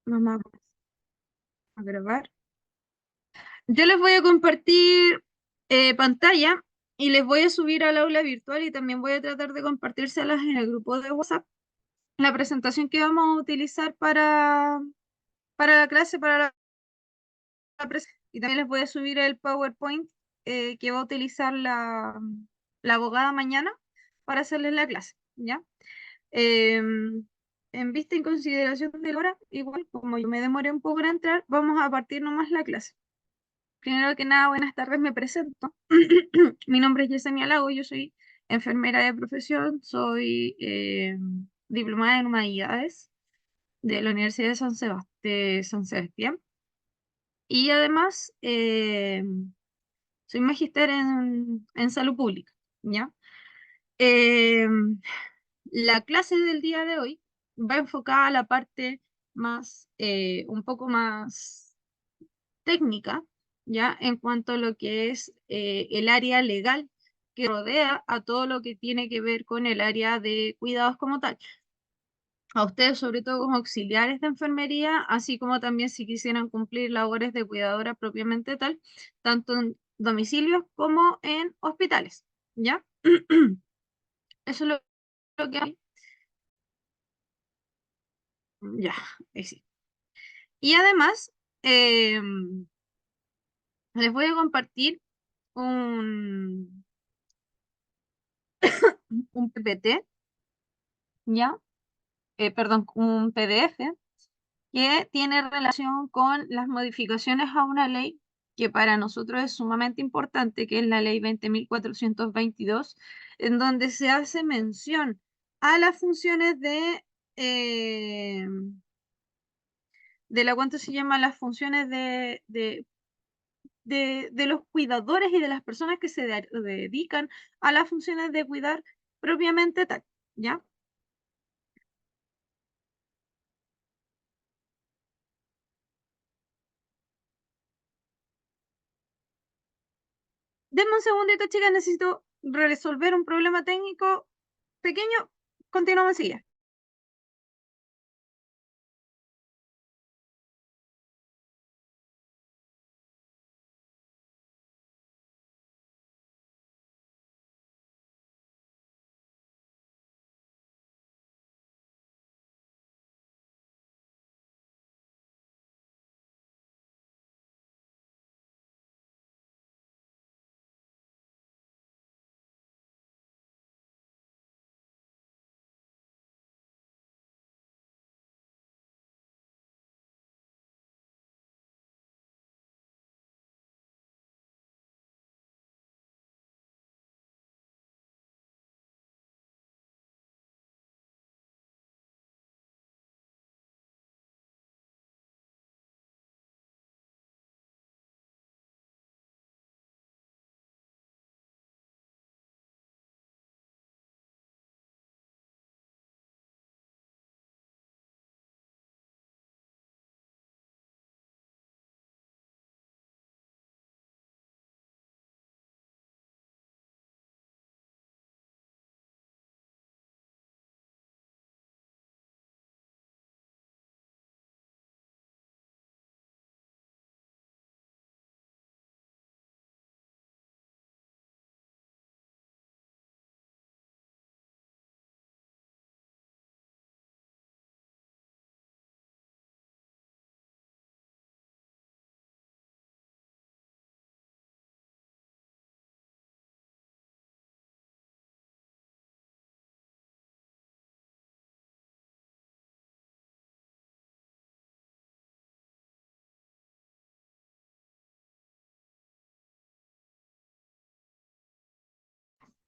Vamos a grabar. Yo les voy a compartir pantalla y les voy a subir al aula virtual y también voy a tratar de compartírselas en el grupo de WhatsApp. La presentación que vamos a utilizar para la clase, y también les voy a subir el PowerPoint que va a utilizar la abogada mañana para hacerles la clase, ¿ya? En vista y consideración de la hora, igual como yo me demoré un poco en entrar, vamos a partir nomás la clase. Primero que nada, buenas tardes, me presento. Mi nombre es Yesenia Lago, yo soy enfermera de profesión, soy diplomada en humanidades de la Universidad de San Sebastián y además soy magíster en salud pública, ¿ya? Eh, la clase del día de hoy va enfocada a la parte más, un poco más técnica, ¿ya? En cuanto a lo que es el área legal que rodea a todo lo que tiene que ver con el área de cuidados como tal. A ustedes, sobre todo como auxiliares de enfermería, así como también si quisieran cumplir labores de cuidadora propiamente tal, tanto en domicilios como en hospitales, ¿ya? Eso es lo que hay. Ya, ahí sí. Y además, les voy a compartir un, un PPT, ¿ya? Perdón, un PDF que tiene relación con las modificaciones a una ley que para nosotros es sumamente importante, que es la ley 20.422, en donde se hace mención a las funciones eh, ¿cuánto se llama? Las funciones de los cuidadores y de las personas que se dedican a las funciones de cuidar propiamente tal, ¿ya? Denme un segundito, chicas, necesito resolver un problema técnico pequeño. Continuamos enseguida.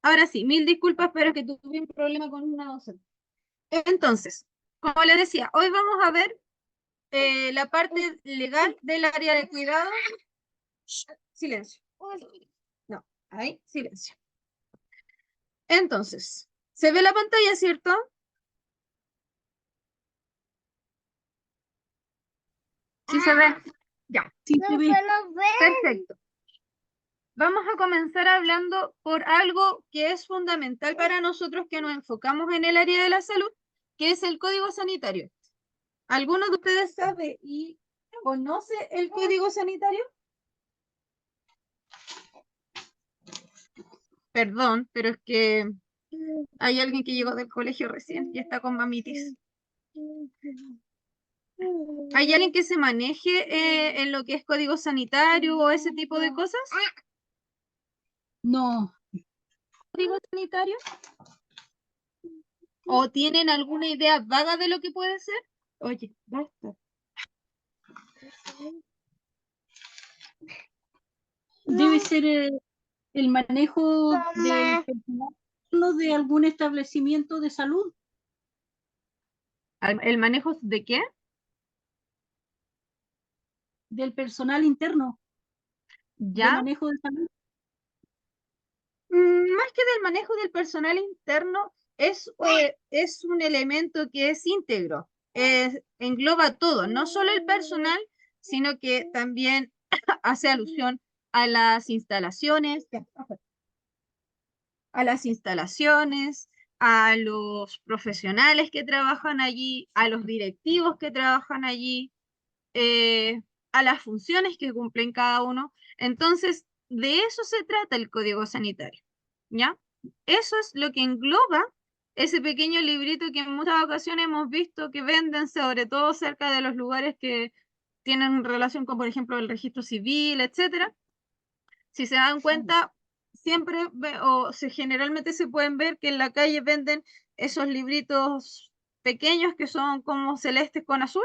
Ahora sí, mil disculpas, pero es que tuve un problema con una docente. Entonces, como les decía, hoy vamos a ver la parte legal del área de cuidado. Silencio. No, ahí, silencio. Entonces, ¿se ve la pantalla, cierto? Sí se ve. Ya, sí se ve. Perfecto. Vamos a comenzar hablando por algo que es fundamental para nosotros que nos enfocamos en el área de la salud, que es el código sanitario. ¿Alguno de ustedes sabe y conoce el código sanitario? Perdón, pero es que hay alguien que llegó del colegio recién y está con mamitis. ¿Hay alguien que se maneje en lo que es código sanitario o ese tipo de cosas? No, ¿Código sanitario? ¿O tienen alguna idea vaga de lo que puede ser? Oye, basta. debe ser el manejo del personal de algún establecimiento de salud, ¿El manejo de qué? del personal interno, de ¿Ya? manejo de salud. Más que del manejo del personal interno, es un elemento que es íntegro, engloba todo, no solo el personal, sino que también hace alusión a las instalaciones, a los profesionales que trabajan allí, a los directivos que trabajan allí, eh, a las funciones que cumplen cada uno. Entonces, de eso se trata el código sanitario, ¿ya? Eso es lo que engloba ese pequeño librito que en muchas ocasiones hemos visto que venden, sobre todo cerca de los lugares que tienen relación con, por ejemplo, el registro civil, etcétera. Si se dan cuenta, siempre generalmente se pueden ver que en la calle venden esos libritos pequeños que son como celestes con azul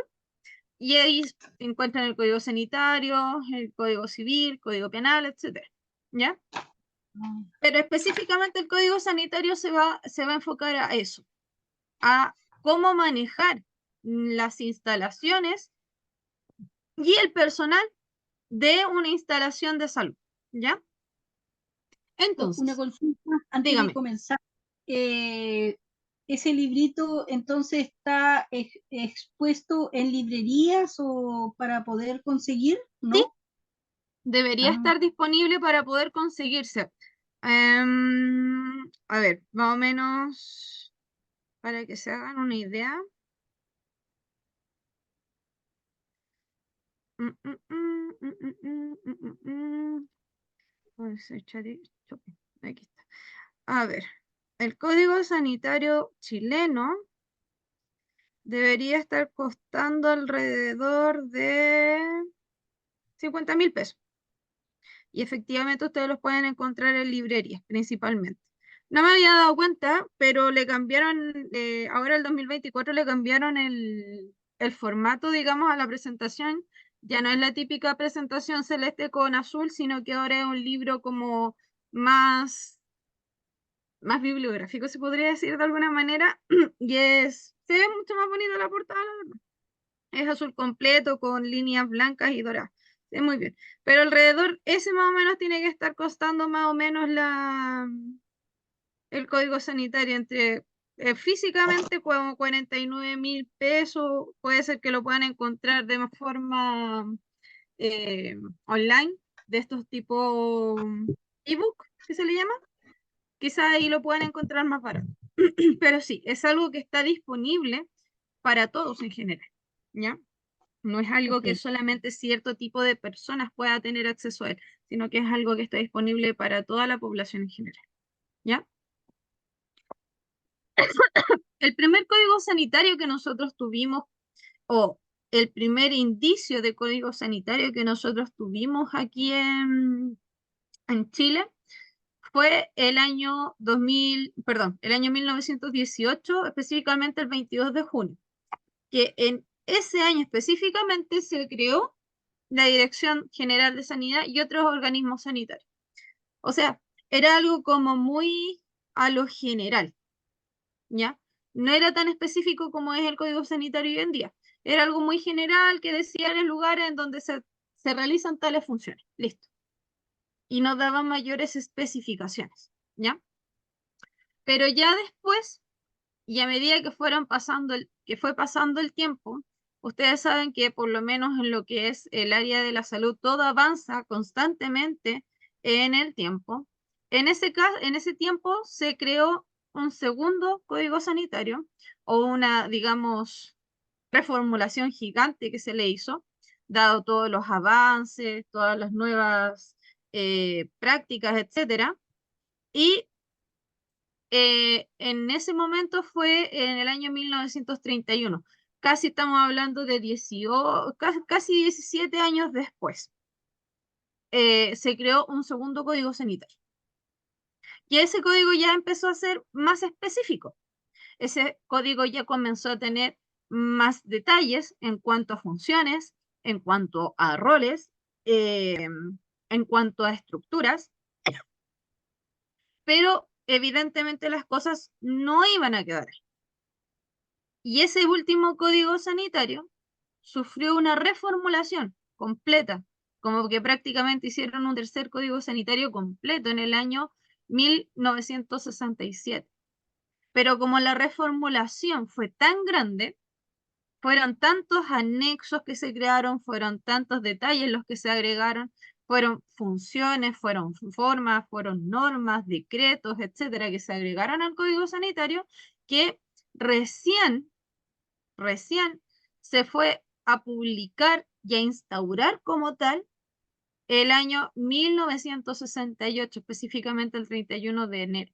y ahí se encuentran el código sanitario, el código civil, código penal, etcétera. ¿Ya? Pero específicamente el código sanitario se va a enfocar a eso, a cómo manejar las instalaciones y el personal de una instalación de salud. ¿Ya? Una Entonces, consulta antes de dígame. comenzar. ¿Ese librito entonces está expuesto en librerías o para poder conseguir? Sí, ¿No? debería Ah, estar disponible para poder conseguirse. A ver, más o menos para que se hagan una idea. Mm, mm, mm, mm, mm, mm, mm, mm, mm. Puede ser shopping. Aquí está. A ver, el código sanitario chileno debería estar costando alrededor de 50.000 pesos. Y efectivamente ustedes los pueden encontrar en librerías principalmente. No me había dado cuenta, pero le cambiaron, ahora el 2024 le cambiaron el formato, digamos, a la presentación. Ya no es la típica presentación celeste con azul, sino que ahora es un libro como más, más bibliográfico, se podría decir de alguna manera, y se ve mucho más bonita la portada, la verdad. Es azul completo con líneas blancas y doradas. Sí, muy bien. Pero alrededor, ese más o menos tiene que estar costando más o menos el código sanitario entre físicamente como 49.000 pesos. Puede ser que lo puedan encontrar de forma eh, online, de estos tipo ebook, que se le llama. Quizá ahí lo puedan encontrar más barato. Pero sí, es algo que está disponible para todos en general. ¿Ya? No es algo ok. que solamente cierto tipo de personas pueda tener acceso a él, sino que es algo que está disponible para toda la población en general. ¿Ya? El primer código sanitario que nosotros tuvimos, o el primer indicio de código sanitario que nosotros tuvimos aquí en Chile, fue el año 2000, perdón, el año 1918, específicamente el 22 de junio, que en ese año específicamente se creó la Dirección General de Sanidad y otros organismos sanitarios. O sea, era algo como muy a lo general, ¿ya? No era tan específico como es el Código Sanitario hoy en día. Era algo muy general que decía los lugares en donde se realizan tales funciones. Listo. Y no daba mayores especificaciones, ¿ya? Pero ya después, y a medida que que fue pasando el tiempo, ustedes saben que por lo menos en lo que es el área de la salud, todo avanza constantemente en el tiempo. En ese tiempo se creó un segundo código sanitario o una, digamos, reformulación gigante que se le hizo, dado todos los avances, todas las nuevas prácticas, etcétera. Y en ese momento fue en el año 1931. Casi estamos hablando de 18, casi 17 años después. Se creó un segundo código sanitario. Y ese código ya empezó a ser más específico. Ese código ya comenzó a tener más detalles en cuanto a funciones, en cuanto a roles, en cuanto a estructuras, pero evidentemente las cosas no iban a quedar ahí. Y ese último código sanitario sufrió una reformulación completa, como que prácticamente hicieron un tercer código sanitario completo en el año 1967. Pero como la reformulación fue tan grande, fueron tantos anexos que se crearon, fueron tantos detalles los que se agregaron, fueron funciones, fueron formas, fueron normas, decretos, etcétera, que se agregaron al código sanitario, que recién se fue a publicar y a instaurar como tal el año 1968, específicamente el 31 de enero.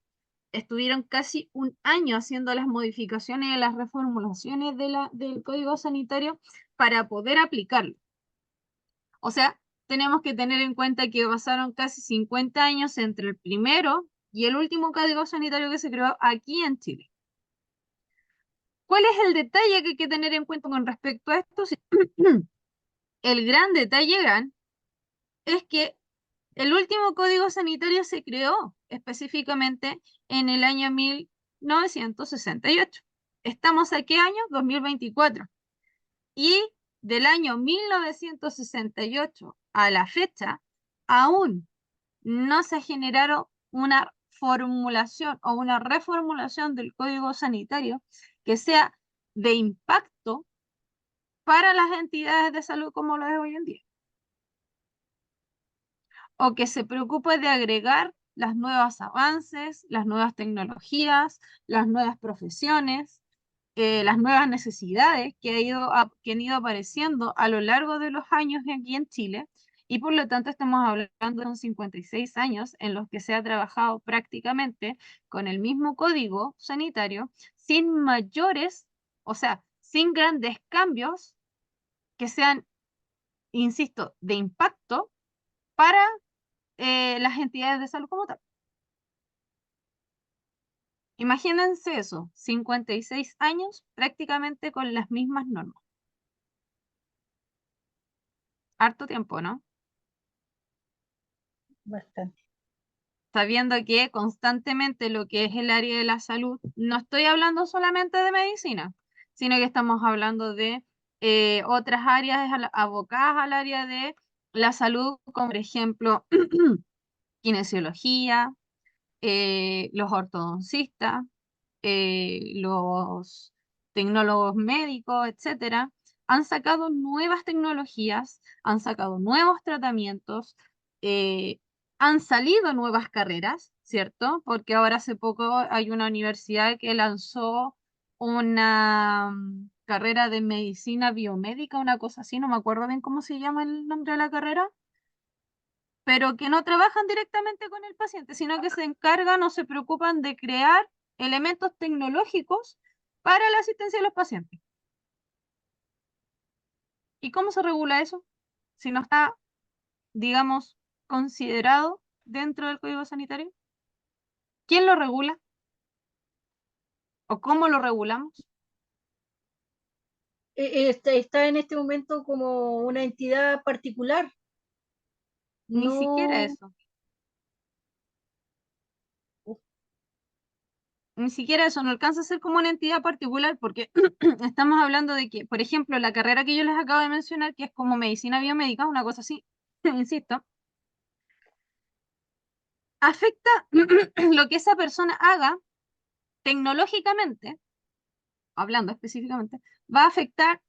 Estuvieron casi un año haciendo las modificaciones y las reformulaciones del código sanitario para poder aplicarlo. O sea, tenemos que tener en cuenta que pasaron casi 50 años entre el primero y el último código sanitario que se creó aquí en Chile. ¿Cuál es el detalle que hay que tener en cuenta con respecto a esto? El gran detalle es que el último código sanitario se creó específicamente en el año 1968. ¿Estamos a qué año? 2024. Y del año 1968 a la fecha, aún no se ha generado una formulación o una reformulación del código sanitario que sea de impacto para las entidades de salud como lo es hoy en día, o que se preocupe de agregar las nuevos avances, las nuevas tecnologías, las nuevas profesiones, las nuevas necesidades que han ido apareciendo a lo largo de los años aquí en Chile. Y por lo tanto estamos hablando de unos 56 años en los que se ha trabajado prácticamente con el mismo código sanitario, sin mayores, o sea, sin grandes cambios que sean, insisto, de impacto para las entidades de salud como tal. Imagínense eso, 56 años prácticamente con las mismas normas. Harto tiempo, ¿no? Bastante. Sabiendo que constantemente lo que es el área de la salud, no estoy hablando solamente de medicina, sino que estamos hablando de otras áreas abocadas al área de la salud, como por ejemplo kinesiología, los ortodoncistas, los tecnólogos médicos, etcétera, han sacado nuevas tecnologías, han sacado nuevos tratamientos, eh, han salido nuevas carreras, ¿cierto? Porque ahora hace poco hay una universidad que lanzó una carrera de medicina biomédica, una cosa así, no me acuerdo bien cómo se llama el nombre de la carrera, pero que no trabajan directamente con el paciente, sino que se encargan o se preocupan de crear elementos tecnológicos para la asistencia de los pacientes. ¿Y cómo se regula eso? Si no está, digamos, considerado dentro del código sanitario. ¿Quién lo regula? ¿O cómo lo regulamos? Está en este momento como una entidad particular. Ni siquiera No, eso. Ni siquiera eso, no alcanza a ser como una entidad particular porque estamos hablando de que, por ejemplo, la carrera que yo les acabo de mencionar, que es como medicina biomédica, una cosa así, insisto, afecta lo que esa persona haga tecnológicamente, hablando específicamente, va a afectar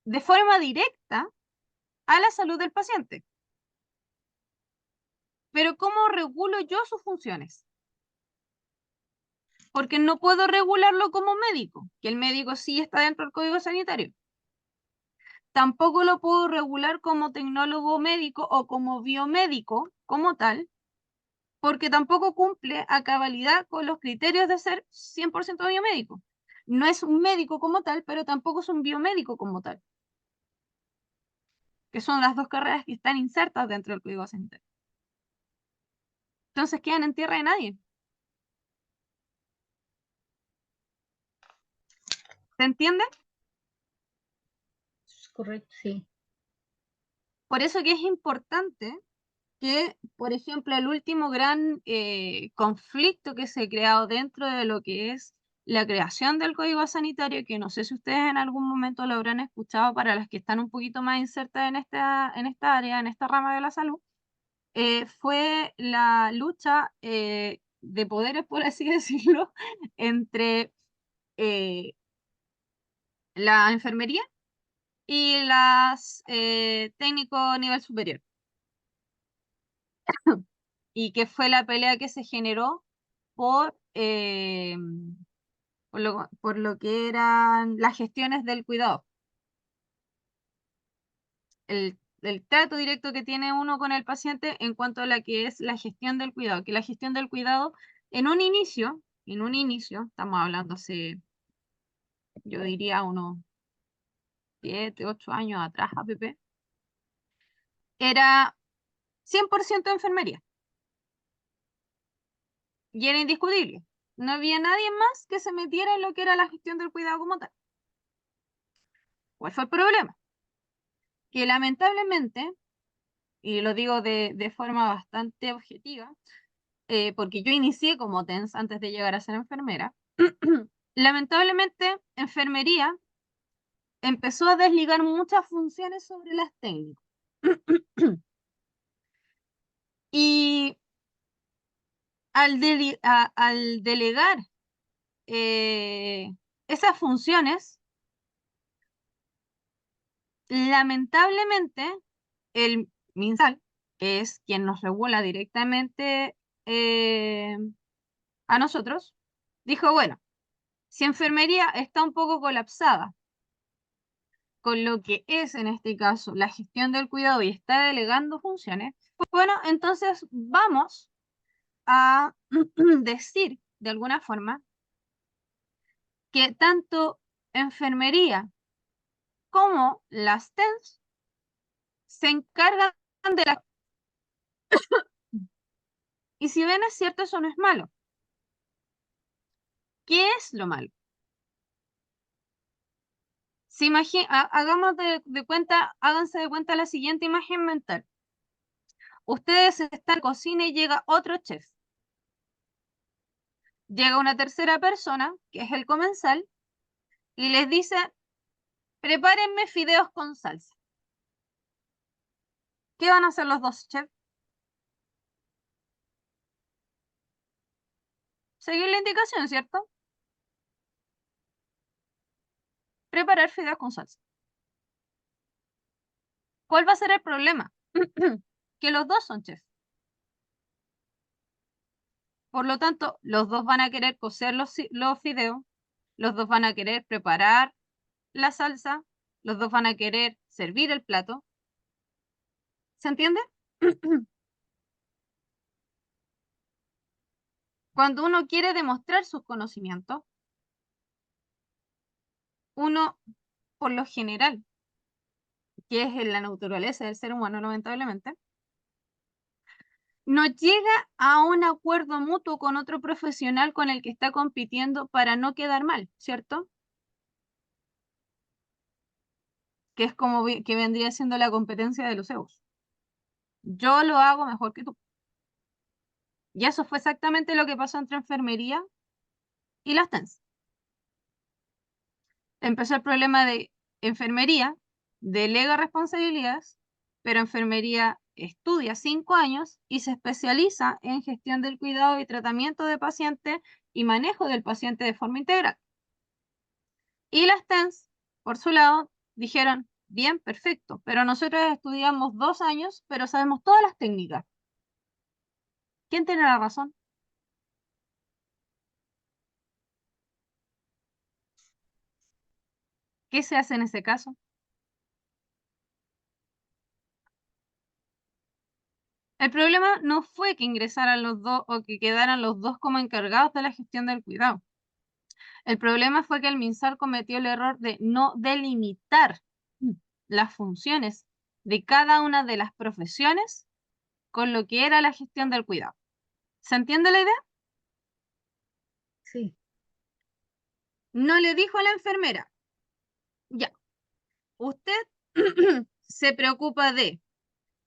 de forma directa a la salud del paciente. Pero ¿cómo regulo yo sus funciones? porque no puedo regularlo como médico, que el médico sí está dentro del código sanitario. Tampoco lo puedo regular como tecnólogo médico o como biomédico como tal, porque tampoco cumple a cabalidad con los criterios de ser 100% biomédico. No es un médico como tal, pero tampoco es un biomédico como tal, que son las dos carreras que están insertas dentro del código sanitario. Entonces quedan en tierra de nadie. ¿Se entiende? Correcto, sí. Por eso que es importante que, por ejemplo, el último gran conflicto que se ha creado dentro de lo que es la creación del código sanitario, que no sé si ustedes en algún momento lo habrán escuchado para las que están un poquito más insertas en esta área, en esta rama de la salud, fue la lucha de poderes, por así decirlo, entre la enfermería y las técnicos a nivel superior. Y que fue la pelea que se generó por, por lo que eran las gestiones del cuidado. El trato directo que tiene uno con el paciente en cuanto a la que es la gestión del cuidado. Que la gestión del cuidado en un inicio, estamos hablando hace, yo diría unos 7, 8 años atrás, APP, era 100% enfermería. Y era indiscutible. No había nadie más que se metiera en lo que era la gestión del cuidado como tal. ¿Cuál fue el problema? Que lamentablemente, y lo digo de forma bastante objetiva, porque yo inicié como TENS antes de llegar a ser enfermera, lamentablemente enfermería empezó a desligar muchas funciones sobre las técnicas. Y al delegar eh, esas funciones, lamentablemente el MinSal, que es quien nos regula directamente a nosotros, dijo, bueno, si enfermería está un poco colapsada con lo que es en este caso la gestión del cuidado y está delegando funciones, pues bueno, entonces vamos a decir de alguna forma que tanto enfermería como las TENS se encargan de la... Y si bien es cierto, eso no es malo. ¿Qué es lo malo? Si hagamos de cuenta, háganse de cuenta la siguiente imagen mental. Ustedes están en la cocina y llega otro chef. Llega una tercera persona, que es el comensal, y les dice, prepárenme fideos con salsa. ¿Qué van a hacer los dos chefs? Seguir la indicación, ¿cierto? Preparar fideos con salsa. ¿Cuál va a ser el problema? Que los dos son chefs. Por lo tanto, los dos van a querer cocer los fideos, los dos van a querer preparar la salsa, los dos van a querer servir el plato. ¿Se entiende? Cuando uno quiere demostrar sus conocimientos, uno, por lo general, que es en la naturaleza del ser humano, lamentablemente, no llega a un acuerdo mutuo con otro profesional con el que está compitiendo para no quedar mal, ¿cierto? Que es como que vendría siendo la competencia de los egos. Yo lo hago mejor que tú. Y eso fue exactamente lo que pasó entre enfermería y las TENS. Empezó el problema de enfermería, delega responsabilidades, pero enfermería estudia 5 años y se especializa en gestión del cuidado y tratamiento de pacientes y manejo del paciente de forma integral. Y las TENS, por su lado, dijeron, bien, perfecto, pero nosotros estudiamos 2 años, pero sabemos todas las técnicas. ¿Quién tiene la razón? ¿Qué se hace en ese caso? El problema no fue que ingresaran los dos o que quedaran los dos como encargados de la gestión del cuidado. El problema fue que el MinSal cometió el error de no delimitar las funciones de cada una de las profesiones con lo que era la gestión del cuidado. ¿Se entiende la idea? Sí. No le dijo a la enfermera, ya, usted se preocupa de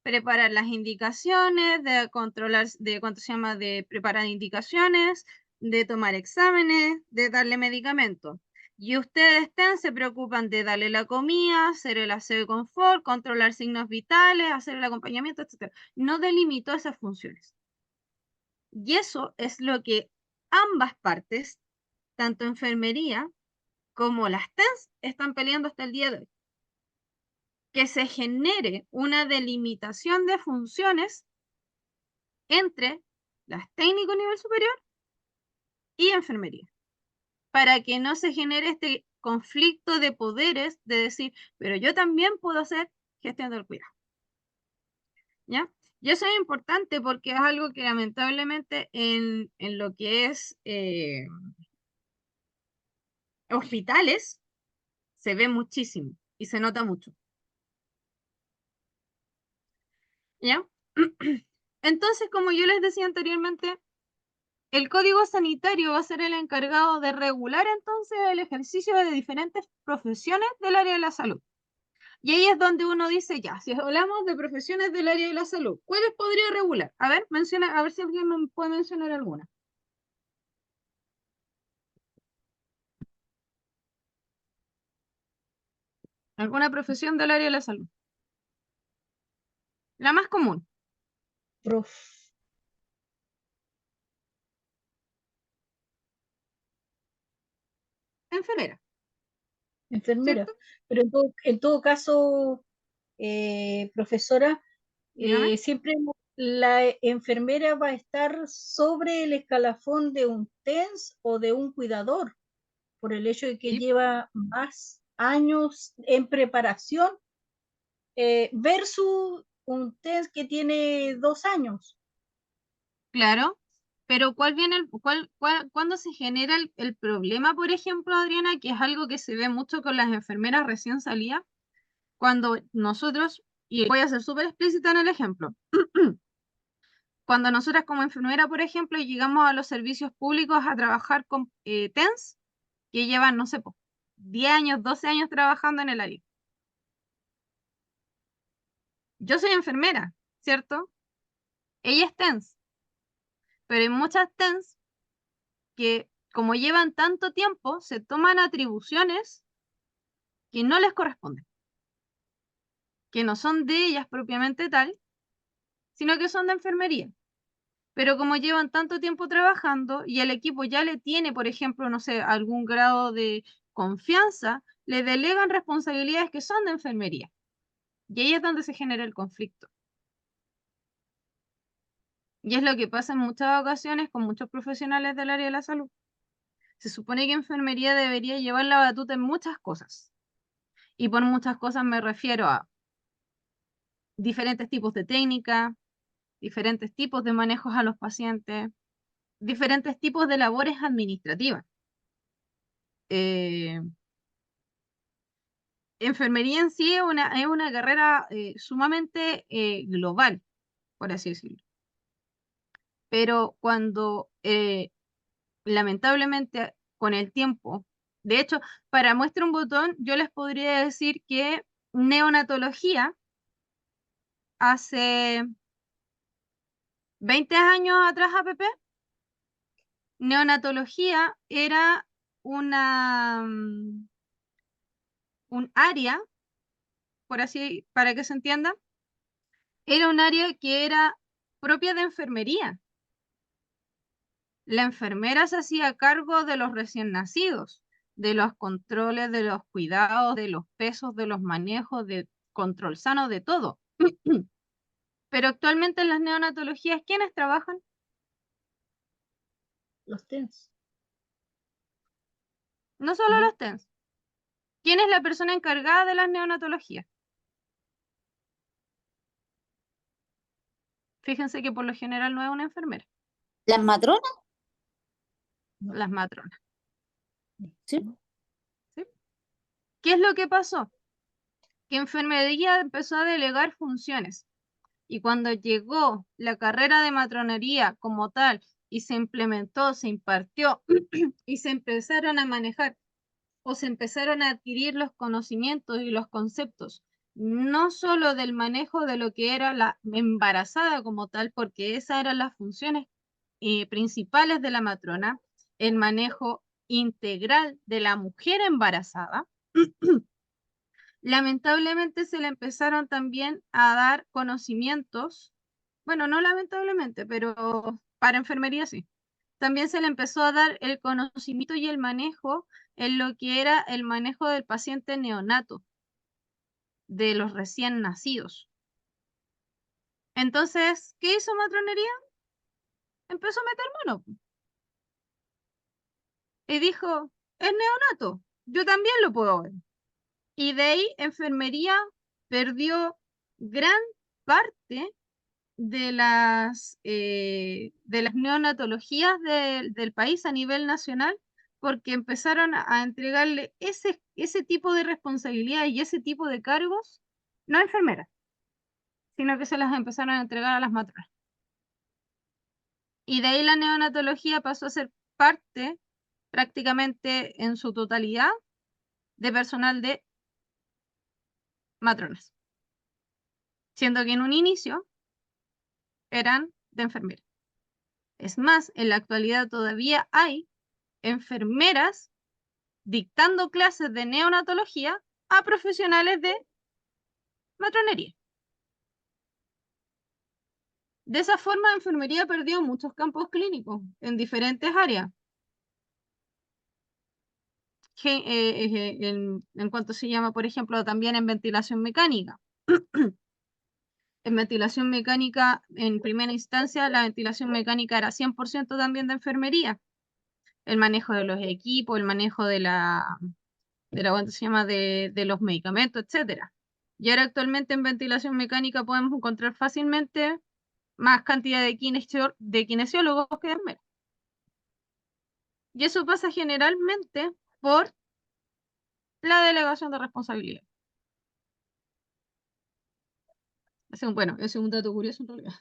preparar las indicaciones, de controlar, de cuánto se llama, de preparar indicaciones, de tomar exámenes, de darle medicamentos. Y ustedes se preocupan de darle la comida, hacer el aseo de confort, controlar signos vitales, hacer el acompañamiento, etc. No delimitó esas funciones. Y eso es lo que ambas partes, tanto enfermería como las TENS, están peleando hasta el día de hoy. Que se genere una delimitación de funciones entre las técnicos nivel superior y enfermería, para que no se genere este conflicto de poderes de decir, pero yo también puedo hacer gestión del cuidado. ¿Ya? Y eso es importante porque es algo que lamentablemente en lo que es hospitales se ve muchísimo y se nota mucho. ¿Ya? Entonces, como yo les decía anteriormente, el código sanitario va a ser el encargado de regular entonces el ejercicio de diferentes profesiones del área de la salud. Y ahí es donde uno dice, ya, si hablamos de profesiones del área de la salud, ¿cuáles podría regular? A ver, menciona, a ver si alguien me puede mencionar alguna. ¿Alguna profesión del área de la salud? La más común, Prof. enfermera, Enfermera. ¿cierto? Pero en todo caso, profesora, Dígame. siempre la enfermera va a estar sobre el escalafón de un TENS o de un cuidador, por el hecho de que Sí, lleva más años en preparación versus un TENS que tiene 2 años. claro. Pero ¿cuál viene cuándo se genera el problema, por ejemplo, Adriana, que es algo que se ve mucho con las enfermeras recién salidas? Cuando nosotros, y voy a ser súper explícita en el ejemplo, cuando nosotras como enfermera, por ejemplo, llegamos a los servicios públicos a trabajar con TENS, que llevan, no sé, 10 años, 12 años trabajando en el área. Yo soy enfermera, ¿cierto? Ella es TENS, pero hay muchas TENS que, como llevan tanto tiempo, se toman atribuciones que no les corresponden, que no son de ellas propiamente tal, sino que son de enfermería. Pero como llevan tanto tiempo trabajando y el equipo ya le tiene, por ejemplo, no sé, algún grado de confianza, le delegan responsabilidades que son de enfermería. Y ahí es donde se genera el conflicto. Y es lo que pasa en muchas ocasiones con muchos profesionales del área de la salud. Se supone que enfermería debería llevar la batuta en muchas cosas. Y por muchas cosas me refiero a diferentes tipos de técnica, diferentes tipos de manejos a los pacientes, diferentes tipos de labores administrativas. Eh, Enfermería en sí es una carrera sumamente global, por así decirlo. Pero cuando lamentablemente con el tiempo, de hecho, para muestra un botón, yo les podría decir que neonatología hace 20 años atrás, APP, neonatología era un área, por así, para que se entienda, era un área que era propia de enfermería. La enfermera se hacía cargo de los recién nacidos, de los controles, de los cuidados, de los pesos, de los manejos, de control sano, de todo. Pero actualmente en las neonatologías, ¿quiénes trabajan? Los TENS, No solo ¿no? los TENS. ¿Quién es la persona encargada de las neonatologías? Fíjense que por lo general no es una enfermera, ¿Las matronas? las matronas. Sí. ¿Sí? ¿Qué es lo que pasó? Que enfermería empezó a delegar funciones. Y cuando llegó la carrera de matronería como tal y se implementó, se impartió y se empezaron a manejar o se empezaron a adquirir los conocimientos y los conceptos, no solo del manejo de lo que era la embarazada como tal, porque esas eran las funciones principales de la matrona, el manejo integral de la mujer embarazada. Lamentablemente se le empezaron también a dar conocimientos, bueno, no lamentablemente, pero para enfermería sí. También se le empezó a dar el conocimiento y el manejo en lo que era el manejo del paciente neonato, de los recién nacidos. Entonces, ¿qué hizo matronería? Empezó a meter mano y dijo, es neonato, yo también lo puedo ver. Y de ahí enfermería perdió gran parte de las neonatologías del país a nivel nacional, porque empezaron a entregarle ese tipo de responsabilidad y ese tipo de cargos, no a enfermeras, sino que se las empezaron a entregar a las matronas. Y de ahí la neonatología pasó a ser parte, prácticamente en su totalidad, de personal de matronas, siendo que en un inicio eran de enfermeras. Es más, en la actualidad todavía hay enfermeras dictando clases de neonatología a profesionales de matronería. De esa forma, enfermería perdió muchos campos clínicos en diferentes áreas. En cuanto se llama, por ejemplo, también en ventilación mecánica. En ventilación mecánica, en primera instancia, la ventilación mecánica era 100% también de enfermería. El manejo de los equipos, el manejo ¿cuánto se llama? De los medicamentos, etcétera. Y ahora actualmente en ventilación mecánica podemos encontrar fácilmente más cantidad de kinesiólogos que de enfermeros. Y eso pasa generalmente por la delegación de responsabilidad. Bueno, ese es un dato curioso en realidad.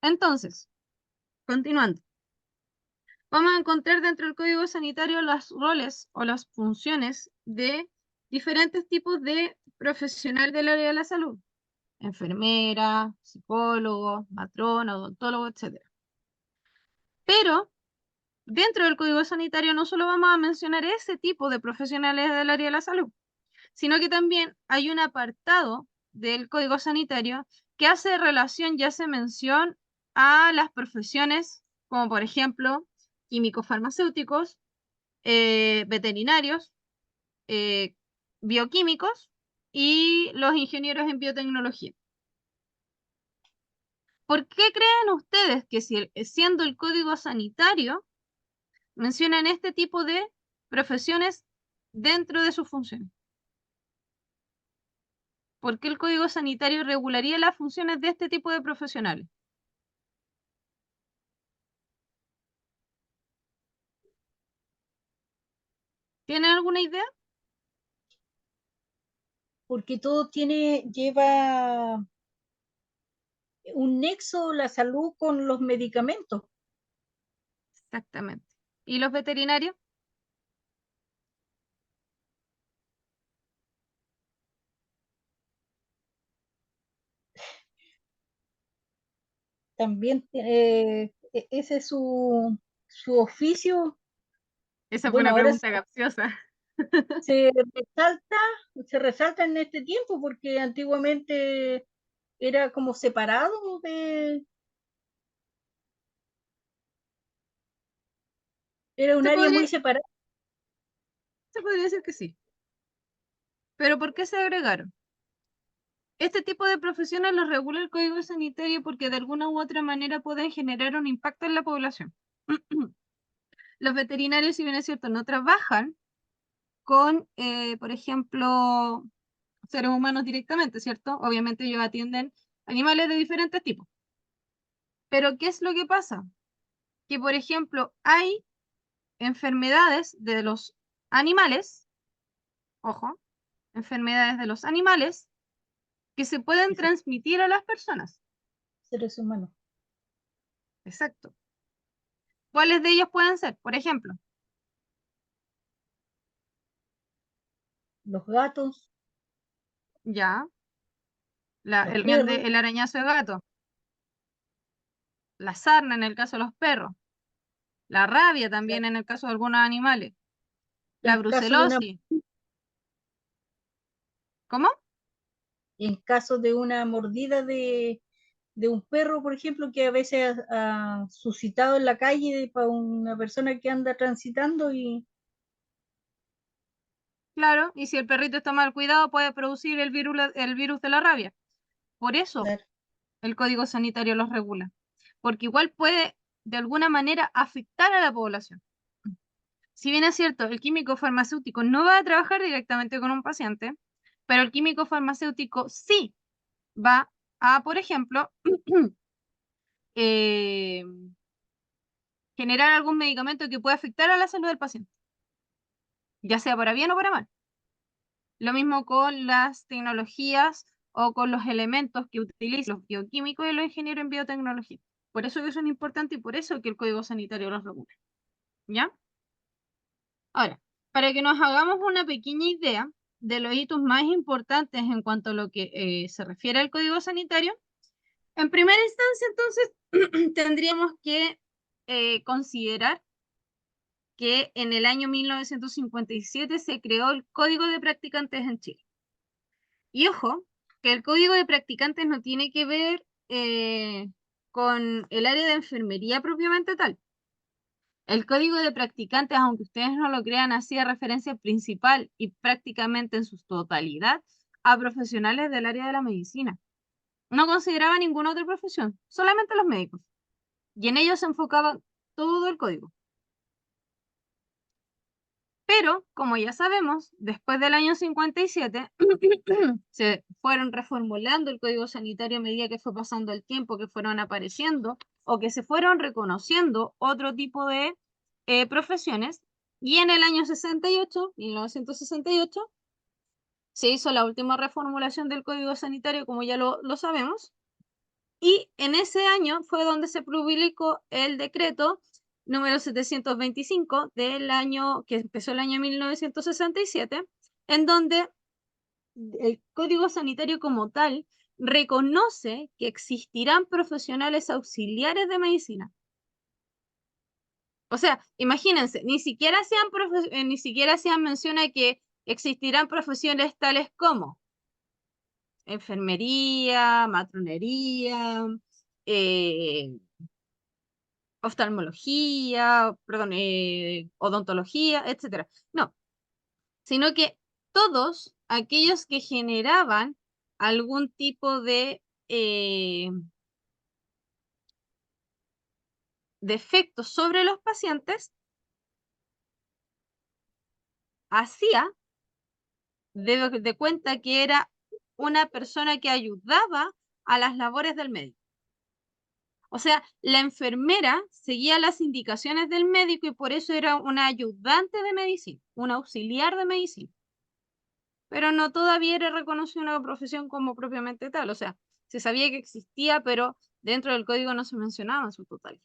Entonces, continuando. Vamos a encontrar dentro del Código Sanitario los roles o las funciones de diferentes tipos de profesional del área de la salud. Enfermera, psicólogo, matrona, odontólogo, etc. Pero dentro del Código Sanitario no solo vamos a mencionar ese tipo de profesionales del área de la salud, sino que también hay un apartado del Código Sanitario que hace relación y hace mención a las profesiones como por ejemplo químicos farmacéuticos, veterinarios, eh, bioquímicos y los ingenieros en biotecnología. ¿Por qué creen ustedes que siendo el Código Sanitario mencionan este tipo de profesiones dentro de sus funciones? ¿Por qué el Código Sanitario regularía las funciones de este tipo de profesionales? ¿Tienen alguna idea? Porque todo lleva un nexo la salud con los medicamentos. Exactamente. ¿Y los veterinarios? También ese es su oficio. Esa fue Bueno, una ahora pregunta capciosa. se resalta, se resalta en este tiempo porque antiguamente era como separado era un Se área podría, muy separada. se podría decir que sí. ¿Pero por qué se agregaron? Este tipo de profesiones los regula el Código Sanitario porque de alguna u otra manera pueden generar un impacto en la población. los veterinarios, si bien es cierto, no trabajan con, por ejemplo, seres humanos directamente, ¿cierto? Obviamente ellos atienden animales de diferentes tipos. Pero ¿qué es lo que pasa? Que, por ejemplo, hay enfermedades de los animales, ojo, enfermedades de los animales que se pueden Sí, transmitir a las personas. seres humanos. Exacto. ¿Cuáles de ellos pueden ser? Por ejemplo, Los gatos, ya, los perros, el arañazo de gato, la sarna en el caso de los perros, la rabia también en el caso de algunos animales, la en caso de una, brucelosis. ¿Cómo? en caso de una mordida de un perro, por ejemplo, que a veces ha suscitado en la calle para una persona que anda transitando y Claro, y si el perrito está mal cuidado puede producir el virus de la rabia. Por eso claro, el Código Sanitario los regula, porque igual puede de alguna manera afectar a la población. Si bien es cierto, el químico farmacéutico no va a trabajar directamente con un paciente, pero el químico farmacéutico sí va a, por ejemplo, eh, generar algún medicamento que pueda afectar a la salud del paciente, ya sea para bien o para mal. Lo mismo con las tecnologías o con los elementos que utilizan los bioquímicos y los ingenieros en biotecnología. Por eso que son importantes y por eso que el Código Sanitario los regula. ¿Ya? Ahora, para que nos hagamos una pequeña idea de los hitos más importantes en cuanto a lo que se refiere al Código Sanitario, en primera instancia, entonces, tendríamos que considerar que en el año 1957 se creó el Código de Practicantes en Chile. Y ojo, que el Código de Practicantes no tiene que ver con el área de enfermería propiamente tal. El Código de Practicantes, aunque ustedes no lo crean, hacía referencia principal y prácticamente en su totalidad a profesionales del área de la medicina. No consideraba ninguna otra profesión, solamente los médicos. Y en ellos se enfocaba todo el código. Pero, como ya sabemos, después del año 57 se fueron reformulando el código sanitario a medida que fue pasando el tiempo, que fueron apareciendo o que se fueron reconociendo otro tipo de profesiones. Y en el año 68, 1968, se hizo la última reformulación del código sanitario, como ya lo sabemos. Y en ese año fue donde se publicó el decreto número 725 del año, que empezó el año 1967, en donde el Código Sanitario como tal reconoce que existirán profesionales auxiliares de medicina. O sea, imagínense, ni siquiera hacían mención a que existirán profesiones tales como enfermería, matronería, eh, oftalmología, perdón, odontología, etcétera. No, sino que todos aquellos que generaban algún tipo de efectos sobre los pacientes, hacía de cuenta que era una persona que ayudaba a las labores del médico. O sea, la enfermera seguía las indicaciones del médico y por eso era una ayudante de medicina, un auxiliar de medicina. Pero no todavía era reconocida una profesión como propiamente tal. O sea, se sabía que existía, pero dentro del código no se mencionaba en su totalidad.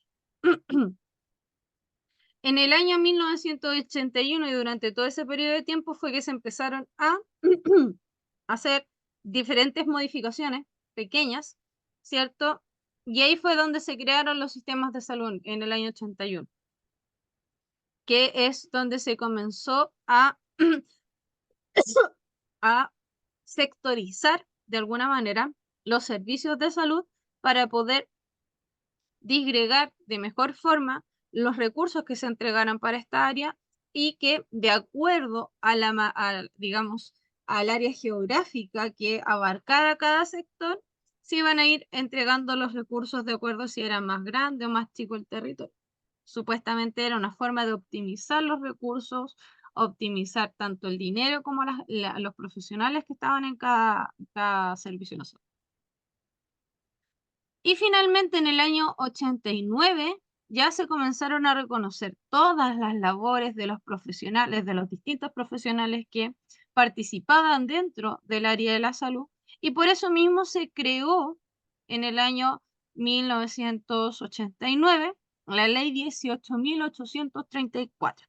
En el año 1981 y durante todo ese periodo de tiempo fue que se empezaron a hacer diferentes modificaciones pequeñas, ¿cierto? Y ahí fue donde se crearon los sistemas de salud en el año 81, que es donde se comenzó a sectorizar de alguna manera los servicios de salud para poder disgregar de mejor forma los recursos que se entregaran para esta área y que de acuerdo digamos, al área geográfica que abarcara cada sector, se iban a ir entregando los recursos de acuerdo si era más grande o más chico el territorio. supuestamente era una forma de optimizar los recursos, optimizar tanto el dinero como los profesionales que estaban en cada servicio de salud. Y finalmente en el año 89 ya se comenzaron a reconocer todas las labores de los profesionales, de los distintos profesionales que participaban dentro del área de la salud, y por eso mismo se creó en el año 1989 la ley 18.834,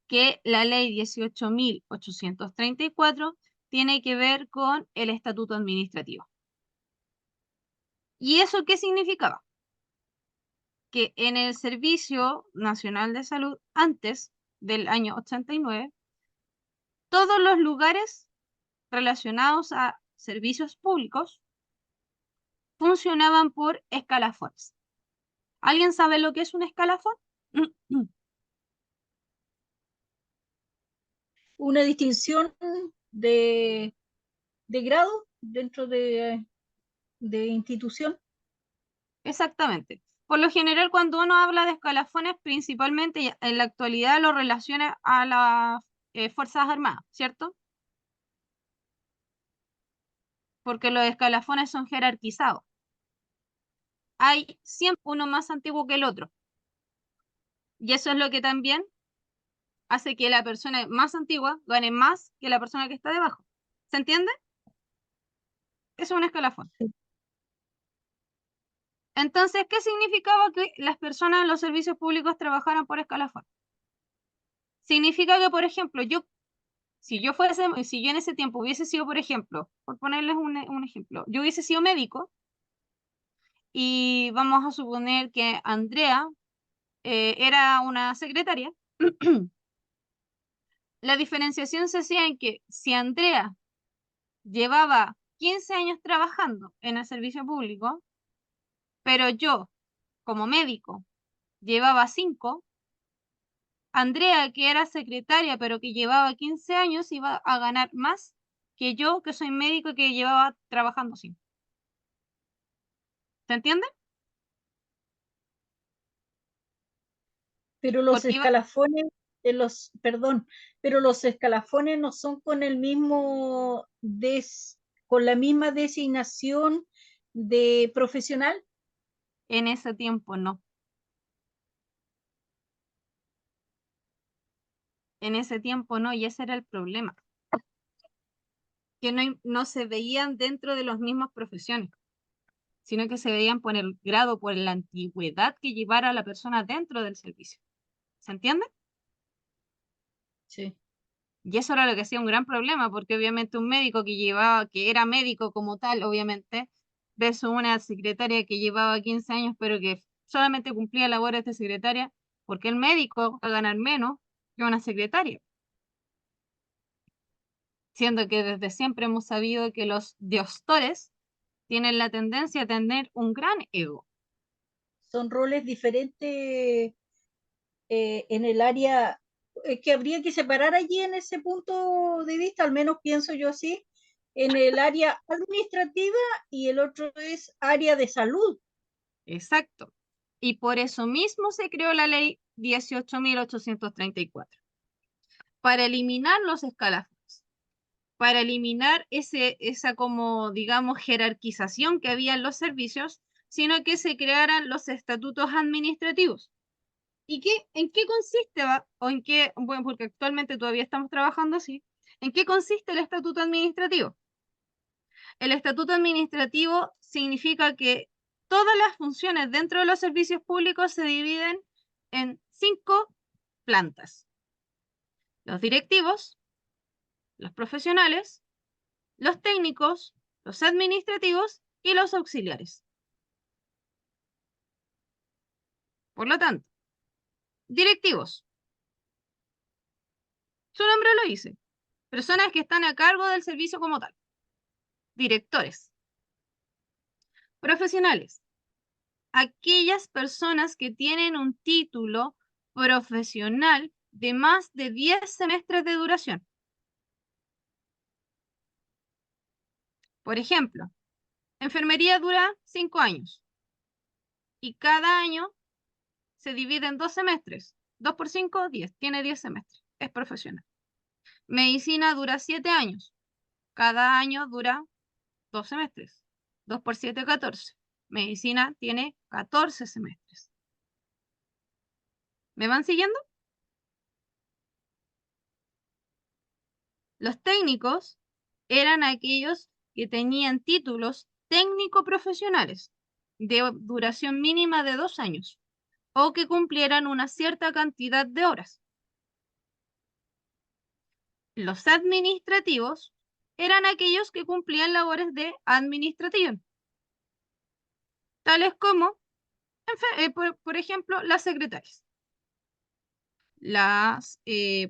que la ley 18.834 tiene que ver con el estatuto administrativo. ¿Y eso qué significaba? Que en el Servicio Nacional de Salud, antes del año 89, todos los lugares relacionados a servicios públicos funcionaban por escalafones. ¿Alguien sabe lo que es un escalafón? Una distinción de, de grado dentro de institución. Exactamente. Por lo general, cuando uno habla de escalafones, principalmente en la actualidad lo relaciona a las Fuerzas Armadas, ¿cierto? Porque los escalafones son jerarquizados. Hay siempre uno más antiguo que el otro. Y eso es lo que también hace que la persona más antigua gane más que la persona que está debajo. ¿Se entiende? Eso es un escalafón. Entonces, ¿qué significaba que las personas en los servicios públicos trabajaran por escalafón? Significa que, por ejemplo, si yo en ese tiempo hubiese sido, por ejemplo, por ponerles un ejemplo, yo hubiese sido médico y vamos a suponer que Andrea era una secretaria. La diferenciación se hacía en que si Andrea llevaba 15 años trabajando en el servicio público, pero yo, como médico, llevaba 5, Andrea, que era secretaria, pero que llevaba 15 años, iba a ganar más que yo, que soy médico y que llevaba trabajando 5. ¿Se entiende? Pero los Porque escalafones, perdón, pero los escalafones no son con el mismo con la misma designación de profesional. en ese tiempo no. En ese tiempo no, y ese era el problema. Que no se veían dentro de las mismas profesiones, sino que se veían por el grado, por la antigüedad que llevara a la persona dentro del servicio. ¿Se entiende? Sí. Y eso era lo que hacía un gran problema, porque obviamente un médico que era médico como tal, obviamente, versus una secretaria que llevaba 15 años, pero que solamente cumplía labores de secretaria, porque el médico va a ganar menos que una secretaria. Siendo que desde siempre hemos sabido que los doctores tienen la tendencia a tener un gran ego. Son roles diferentes en el área, que habría que separar allí en ese punto de vista, al menos pienso yo así, en el área administrativa y el otro es área de salud. Exacto. Y por eso mismo se creó la ley 18.834, para eliminar los escalafones, para eliminar esa como, digamos, jerarquización que había en los servicios, sino que se crearan los estatutos administrativos. ¿Y en qué consiste, o en qué, bueno, porque actualmente todavía estamos trabajando así, en qué consiste el estatuto administrativo? El estatuto administrativo significa que todas las funciones dentro de los servicios públicos se dividen en 5 plantas: los directivos, los profesionales, los técnicos, los administrativos y los auxiliares. Por lo tanto, directivos, su nombre lo dice, personas que están a cargo del servicio como tal. Directores. Profesionales, aquellas personas que tienen un título profesional de más de 10 semestres de duración. Por ejemplo, enfermería dura 5 años y cada año se divide en 2 semestres. 2 por 5, 10. Tiene 10 semestres. Es profesional. Medicina dura 7 años. Cada año dura 2 semestres. 2 por 7, 14. Medicina tiene 14 semestres. ¿Me van siguiendo? Los técnicos eran aquellos que tenían títulos técnico-profesionales de duración mínima de 2 años o que cumplieran una cierta cantidad de horas. Los administrativos eran aquellos que cumplían labores de administración, tales como, por ejemplo, las secretarias,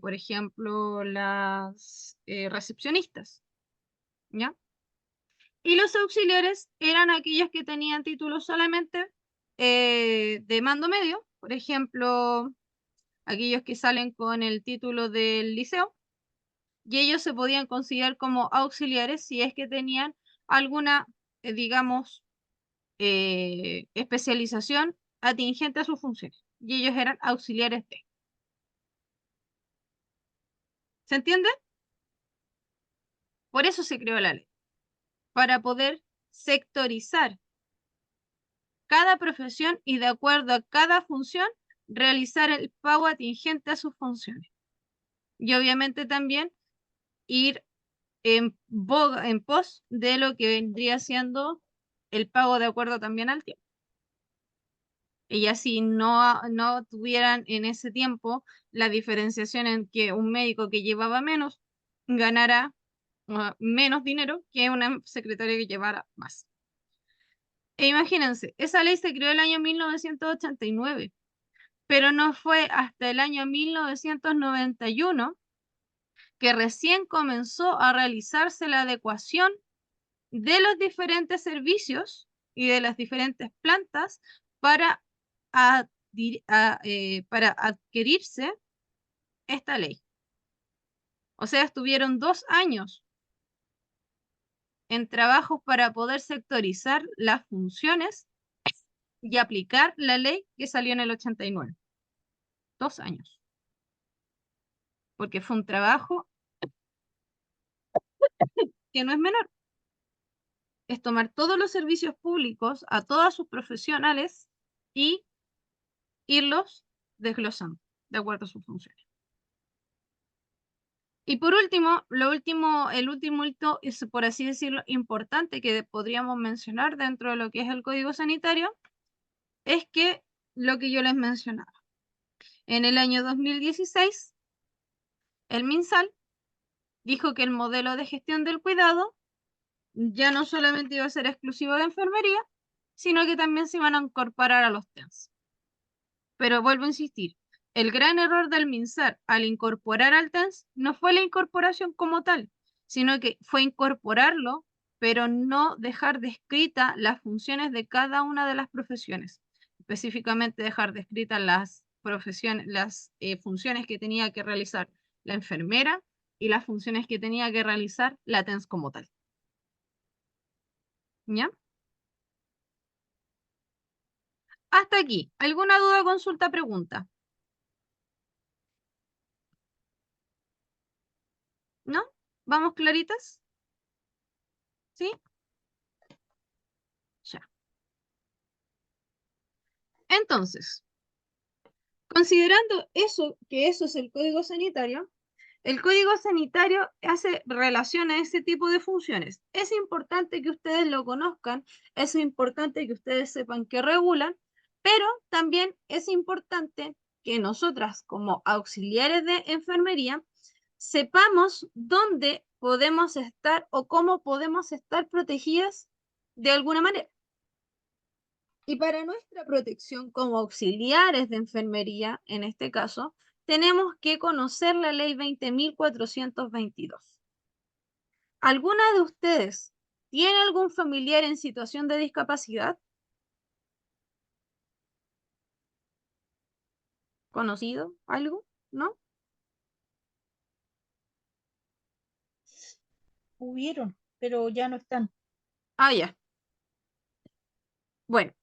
por ejemplo, las recepcionistas, ¿ya? Y los auxiliares eran aquellos que tenían títulos solamente de mando medio, por ejemplo, aquellos que salen con el título del liceo, y ellos se podían considerar como auxiliares si es que tenían alguna, digamos, especialización atingente a sus funciones, y ellos eran auxiliares de. ¿Se entiende? Por eso se creó la ley, para poder sectorizar cada profesión y de acuerdo a cada función realizar el pago atingente a sus funciones. Y obviamente también ir en pos de lo que vendría siendo el pago de acuerdo también al tiempo. Y así no tuvieran en ese tiempo la diferenciación en que un médico que llevaba menos ganara menos dinero que una secretaria que llevara más. E imagínense, esa ley se creó el año 1989, pero no fue hasta el año 1991 que recién comenzó a realizarse la adecuación de los diferentes servicios y de las diferentes plantas para, para adquirirse esta ley. O sea, estuvieron 2 años en trabajos para poder sectorizar las funciones y aplicar la ley que salió en el 89. 2 años. Porque fue un trabajo que no es menor. Es tomar todos los servicios públicos a todas sus profesionales y irlos desglosando de acuerdo a sus funciones. Y por último, el último hito es, por así decirlo, importante que podríamos mencionar dentro de lo que es el Código Sanitario, es que lo que yo les mencionaba. En el año 2016, el MinSal dijo que el modelo de gestión del cuidado ya no solamente iba a ser exclusivo de enfermería, sino que también se iban a incorporar a los TENS. Pero vuelvo a insistir, el gran error del MinSal al incorporar al TENS no fue la incorporación como tal, sino que fue incorporarlo, pero no dejar descrita las funciones de cada una de las profesiones. Específicamente dejar descritas las funciones que tenía que realizar la enfermera y las funciones que tenía que realizar la TENS como tal. ¿Ya? Hasta aquí. ¿Alguna duda, consulta, pregunta? ¿No? ¿Vamos claritas? ¿Sí? Ya. Entonces, considerando eso, que eso es el código sanitario hace relación a ese tipo de funciones. Es importante que ustedes lo conozcan, es importante que ustedes sepan que regulan, pero también es importante que nosotras como auxiliares de enfermería sepamos dónde podemos estar o cómo podemos estar protegidas de alguna manera. Y para nuestra protección como auxiliares de enfermería, en este caso, tenemos que conocer la ley 20.422. ¿Alguna de ustedes tiene algún familiar en situación de discapacidad? ¿Conocido? ¿Algo? ¿No? Hubieron, pero ya no están. Ah, ya. Bueno,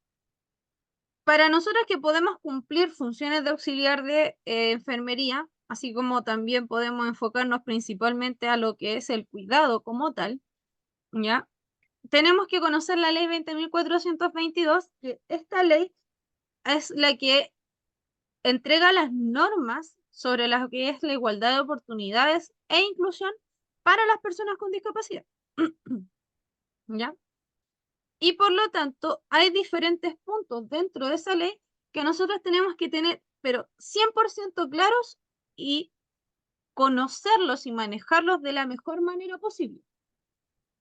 para nosotros que podemos cumplir funciones de auxiliar de enfermería, así como también podemos enfocarnos principalmente a lo que es el cuidado como tal, ¿ya? Tenemos que conocer la ley 20.422, que esta ley es la que entrega las normas sobre lo que es la igualdad de oportunidades e inclusión para las personas con discapacidad. ¿Ya? Y por lo tanto, hay diferentes puntos dentro de esa ley que nosotros tenemos que tener, pero 100% claros y conocerlos y manejarlos de la mejor manera posible.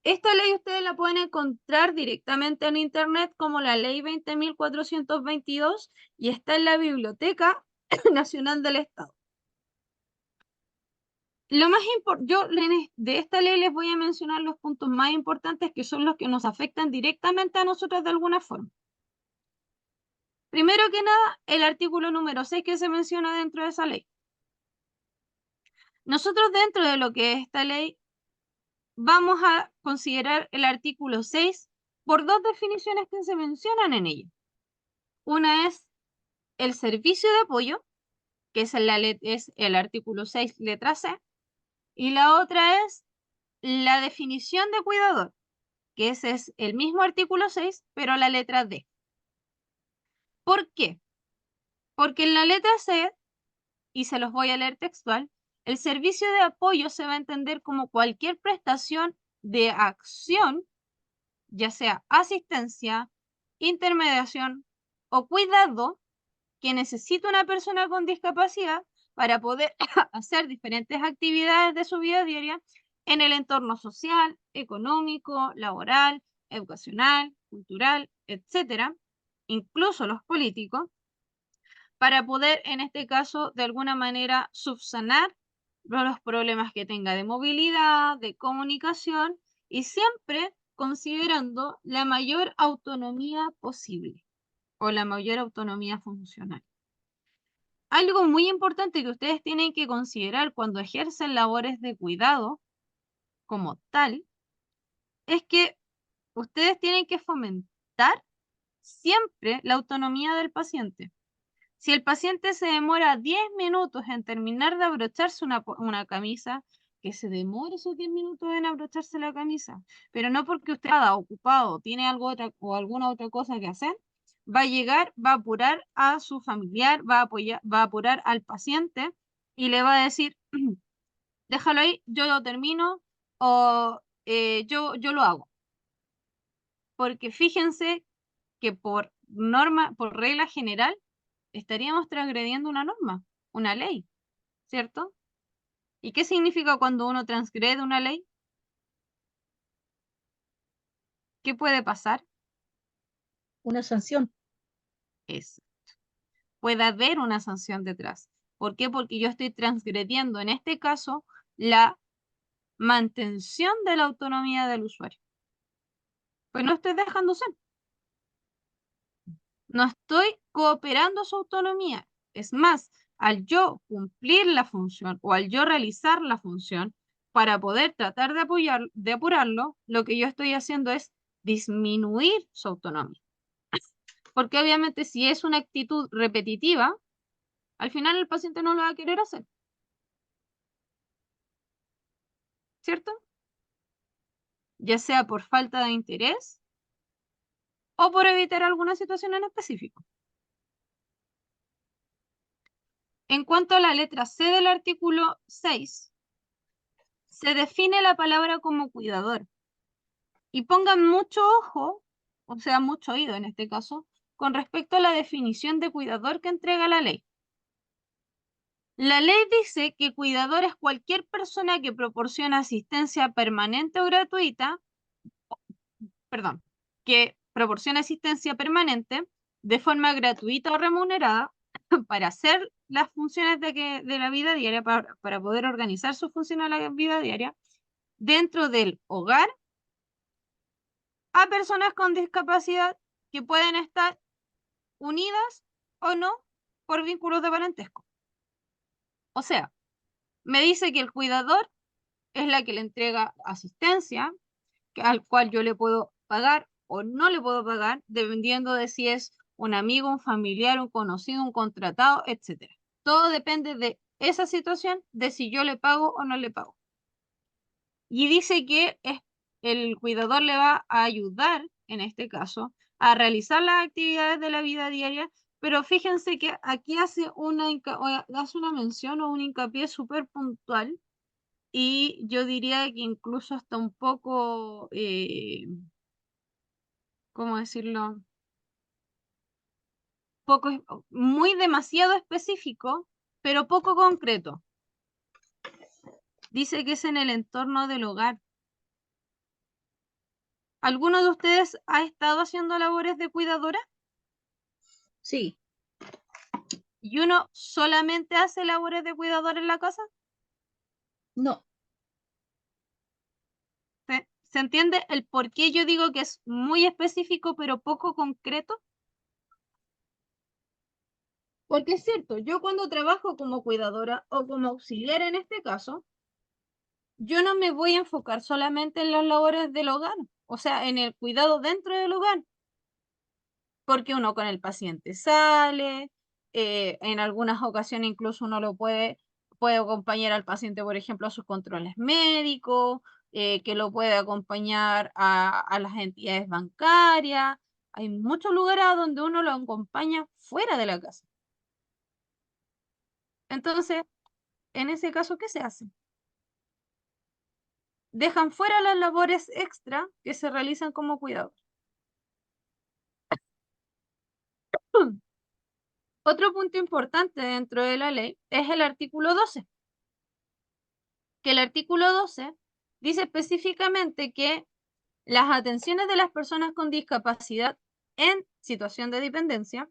Esta ley ustedes la pueden encontrar directamente en internet como la ley 20.422 y está en la Biblioteca Nacional del Estado. Lo más yo de esta ley les voy a mencionar los puntos más importantes que son los que nos afectan directamente a nosotros de alguna forma. Primero que nada, el artículo número 6 que se menciona dentro de esa ley. Nosotros dentro de lo que es esta ley vamos a considerar el artículo 6 por dos definiciones que se mencionan en ella. Una es el servicio de apoyo, que es el artículo 6, letra C, y la otra es la definición de cuidador, que ese es el mismo artículo 6, pero la letra D. ¿Por qué? Porque en la letra C, y se los voy a leer textual, el servicio de apoyo se va a entender como cualquier prestación de acción, ya sea asistencia, intermediación o cuidado que necesita una persona con discapacidad para poder hacer diferentes actividades de su vida diaria en el entorno social, económico, laboral, educacional, cultural, etcétera, incluso los políticos, para poder, en este caso, de alguna manera subsanar los problemas que tenga de movilidad, de comunicación y siempre considerando la mayor autonomía posible o la mayor autonomía funcional. Algo muy importante que ustedes tienen que considerar cuando ejercen labores de cuidado como tal es que ustedes tienen que fomentar siempre la autonomía del paciente. Si el paciente se demora 10 minutos en terminar de abrocharse una camisa, que se demore esos 10 minutos en abrocharse la camisa, pero no porque usted está ocupado, tiene o alguna otra cosa que hacer, va a llegar, va a apurar a su familiar, va a apurar al paciente y le va a decir, déjalo ahí, yo lo termino o yo lo hago. Porque fíjense que por norma, por regla general, estaríamos transgrediendo una norma, una ley, ¿cierto? ¿Y qué significa cuando uno transgrede una ley? ¿Qué puede pasar? Una sanción. Puede haber una sanción detrás. ¿Por qué? Porque yo estoy transgrediendo, en este caso, la mantención de la autonomía del usuario. Pues no estoy dejando ser. No estoy cooperando su autonomía. Es más, al yo cumplir la función o al yo realizar la función para poder tratar de apurarlo, lo que yo estoy haciendo es disminuir su autonomía. Porque obviamente si es una actitud repetitiva, al final el paciente no lo va a querer hacer. ¿Cierto? Ya sea por falta de interés o por evitar alguna situación en específico. En cuanto a la letra C del artículo 6, se define la palabra como cuidador. Y pongan mucho ojo, o sea, mucho oído en este caso, con respecto a la definición de cuidador que entrega la ley. La ley dice que cuidador es cualquier persona que proporciona asistencia permanente o gratuita, perdón, que proporciona asistencia permanente de forma gratuita o remunerada para hacer las funciones de la vida diaria, para poder organizar sus funciones de la vida diaria dentro del hogar a personas con discapacidad que pueden estar unidas o no por vínculos de parentesco. O sea, me dice que el cuidador es la que le entrega asistencia, al cual yo le puedo pagar o no le puedo pagar, dependiendo de si es un amigo, un familiar, un conocido, un contratado, etc. Todo depende de esa situación, de si yo le pago o no le pago. Y dice que el cuidador le va a ayudar, en este caso, a realizar las actividades de la vida diaria, pero fíjense que aquí hace una mención o un hincapié súper puntual, y yo diría que incluso hasta un poco, ¿cómo decirlo? Muy demasiado específico, pero poco concreto. Dice que es en el entorno del hogar. ¿Alguno de ustedes ha estado haciendo labores de cuidadora? Sí, ¿Y uno solamente hace labores de cuidador en la casa? no, ¿Se entiende el por qué yo digo que es muy específico pero poco concreto? Porque es cierto, yo cuando trabajo como cuidadora o como auxiliar en este caso, yo no me voy a enfocar solamente en las labores del hogar, o sea, en el cuidado dentro del hogar, porque uno con el paciente sale, en algunas ocasiones incluso uno puede acompañar al paciente, por ejemplo, a sus controles médicos, que lo puede acompañar a las entidades bancarias. Hay muchos lugares a donde uno lo acompaña fuera de la casa. Entonces, en ese caso, ¿qué se hace? Dejan fuera las labores extra que se realizan como cuidador. Otro punto importante dentro de la ley es el artículo 12, que el artículo 12 dice específicamente que las atenciones de las personas con discapacidad en situación de dependencia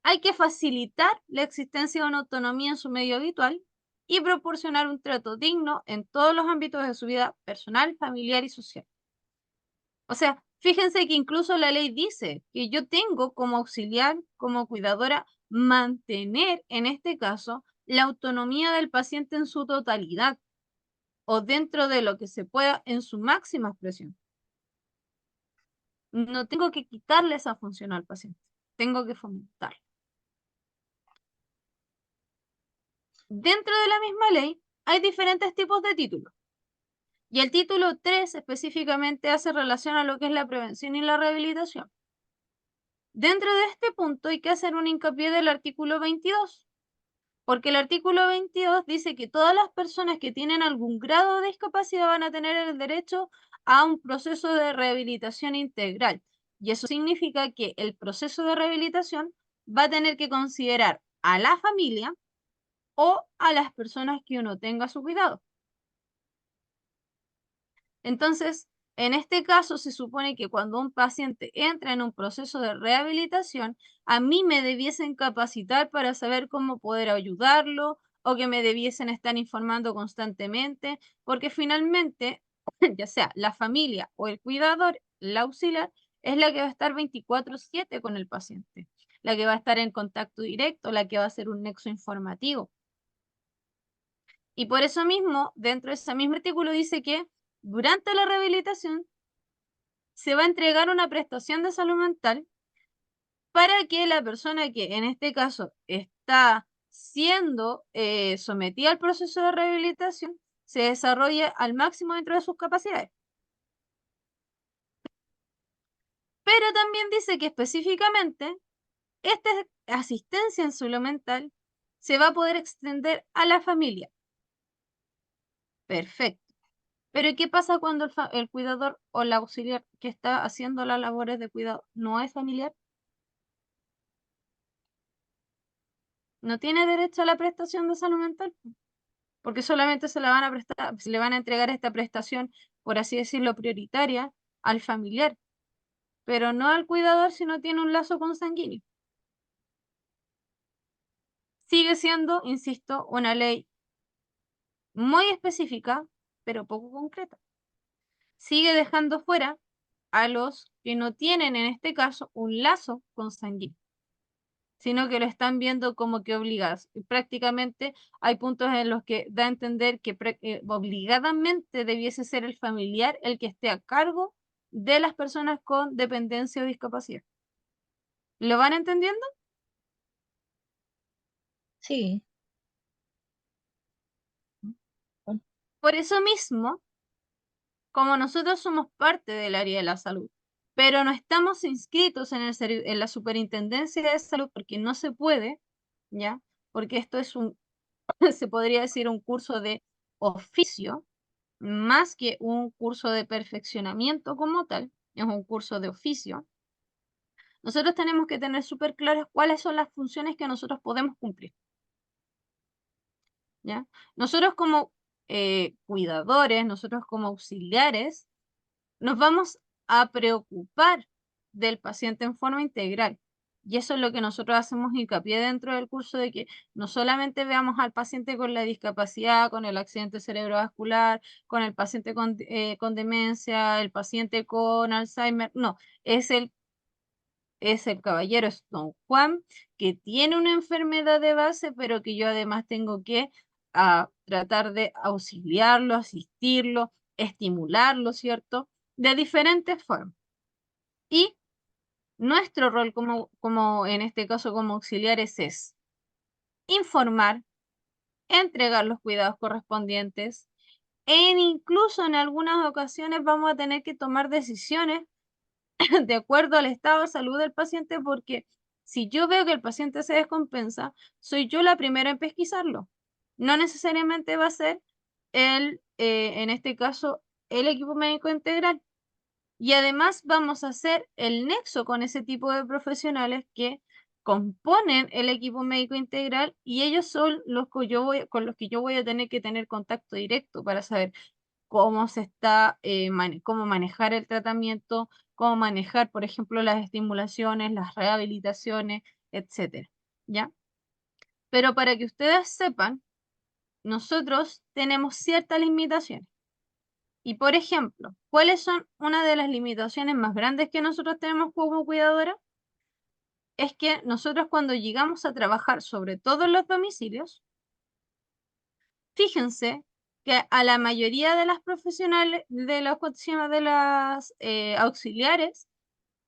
hay que facilitar la existencia de una autonomía en su medio habitual y proporcionar un trato digno en todos los ámbitos de su vida personal, familiar y social. O sea, fíjense que incluso la ley dice que yo tengo como auxiliar, como cuidadora, mantener, en este caso, la autonomía del paciente en su totalidad o dentro de lo que se pueda en su máxima expresión. No tengo que quitarle esa función al paciente, tengo que fomentarla. Dentro de la misma ley hay diferentes tipos de títulos. Y el título 3 específicamente hace relación a lo que es la prevención y la rehabilitación. Dentro de este punto hay que hacer un hincapié del artículo 22, porque el artículo 22 dice que todas las personas que tienen algún grado de discapacidad van a tener el derecho a un proceso de rehabilitación integral. Y eso significa que el proceso de rehabilitación va a tener que considerar a la familia o a las personas que uno tenga a su cuidado. Entonces, en este caso se supone que cuando un paciente entra en un proceso de rehabilitación, a mí me debiesen capacitar para saber cómo poder ayudarlo o que me debiesen estar informando constantemente, porque finalmente, ya sea la familia o el cuidador, la auxiliar, es la que va a estar 24/7 con el paciente, la que va a estar en contacto directo, la que va a hacer un nexo informativo. Y por eso mismo, dentro de ese mismo artículo dice que durante la rehabilitación se va a entregar una prestación de salud mental para que la persona que en este caso está siendo sometida al proceso de rehabilitación se desarrolle al máximo dentro de sus capacidades. Pero también dice que específicamente esta asistencia en salud mental se va a poder extender a la familia. Perfecto. Pero ¿qué pasa cuando el cuidador o la auxiliar que está haciendo las labores de cuidado no es familiar? No tiene derecho a la prestación de salud mental, porque solamente se la van a prestar, se le van a entregar esta prestación, por así decirlo, prioritaria al familiar, pero no al cuidador si no tiene un lazo consanguíneo. Sigue siendo, insisto, una ley muy específica, pero poco concreta. Sigue dejando fuera a los que no tienen, en este caso, un lazo consanguíneo, sino que lo están viendo como que obligadas. Y prácticamente hay puntos en los que da a entender que obligadamente debiese ser el familiar el que esté a cargo de las personas con dependencia o discapacidad. ¿Lo van entendiendo? Sí. Por eso mismo, como nosotros somos parte del área de la salud, pero no estamos inscritos en la Superintendencia de Salud porque no se puede, ¿ya? Porque esto es se podría decir un curso de oficio, más que un curso de perfeccionamiento como tal, es un curso de oficio. Nosotros tenemos que tener súper claras cuáles son las funciones que nosotros podemos cumplir, ¿ya? Nosotros como cuidadores, nosotros como auxiliares, nos vamos a preocupar del paciente en forma integral. Y eso es lo que nosotros hacemos hincapié dentro del curso, de que no solamente veamos al paciente con la discapacidad, con el accidente cerebrovascular, con el paciente con demencia, el paciente con Alzheimer, no, es el caballero, es don Juan, que tiene una enfermedad de base, pero que yo además tengo que tratar de auxiliarlo, asistirlo, estimularlo, ¿cierto? De diferentes formas. Y nuestro rol como en este caso como auxiliares es informar, entregar los cuidados correspondientes, incluso en algunas ocasiones vamos a tener que tomar decisiones de acuerdo al estado de salud del paciente, porque si yo veo que el paciente se descompensa, soy yo la primera en pesquisarlo. No necesariamente va a ser en este caso, el equipo médico integral. Y además vamos a hacer el nexo con ese tipo de profesionales que componen el equipo médico integral y ellos son los que con los que yo voy a tener que tener contacto directo para saber cómo se está, cómo manejar el tratamiento, cómo manejar, por ejemplo, las estimulaciones, las rehabilitaciones, etcétera, ¿ya? Pero para que ustedes sepan, nosotros tenemos ciertas limitaciones. Y, por ejemplo, ¿cuáles son una de las limitaciones más grandes que nosotros tenemos como cuidadora? Es que nosotros cuando llegamos a trabajar, sobre todo en los domicilios, fíjense que a la mayoría de las profesionales, de las auxiliares,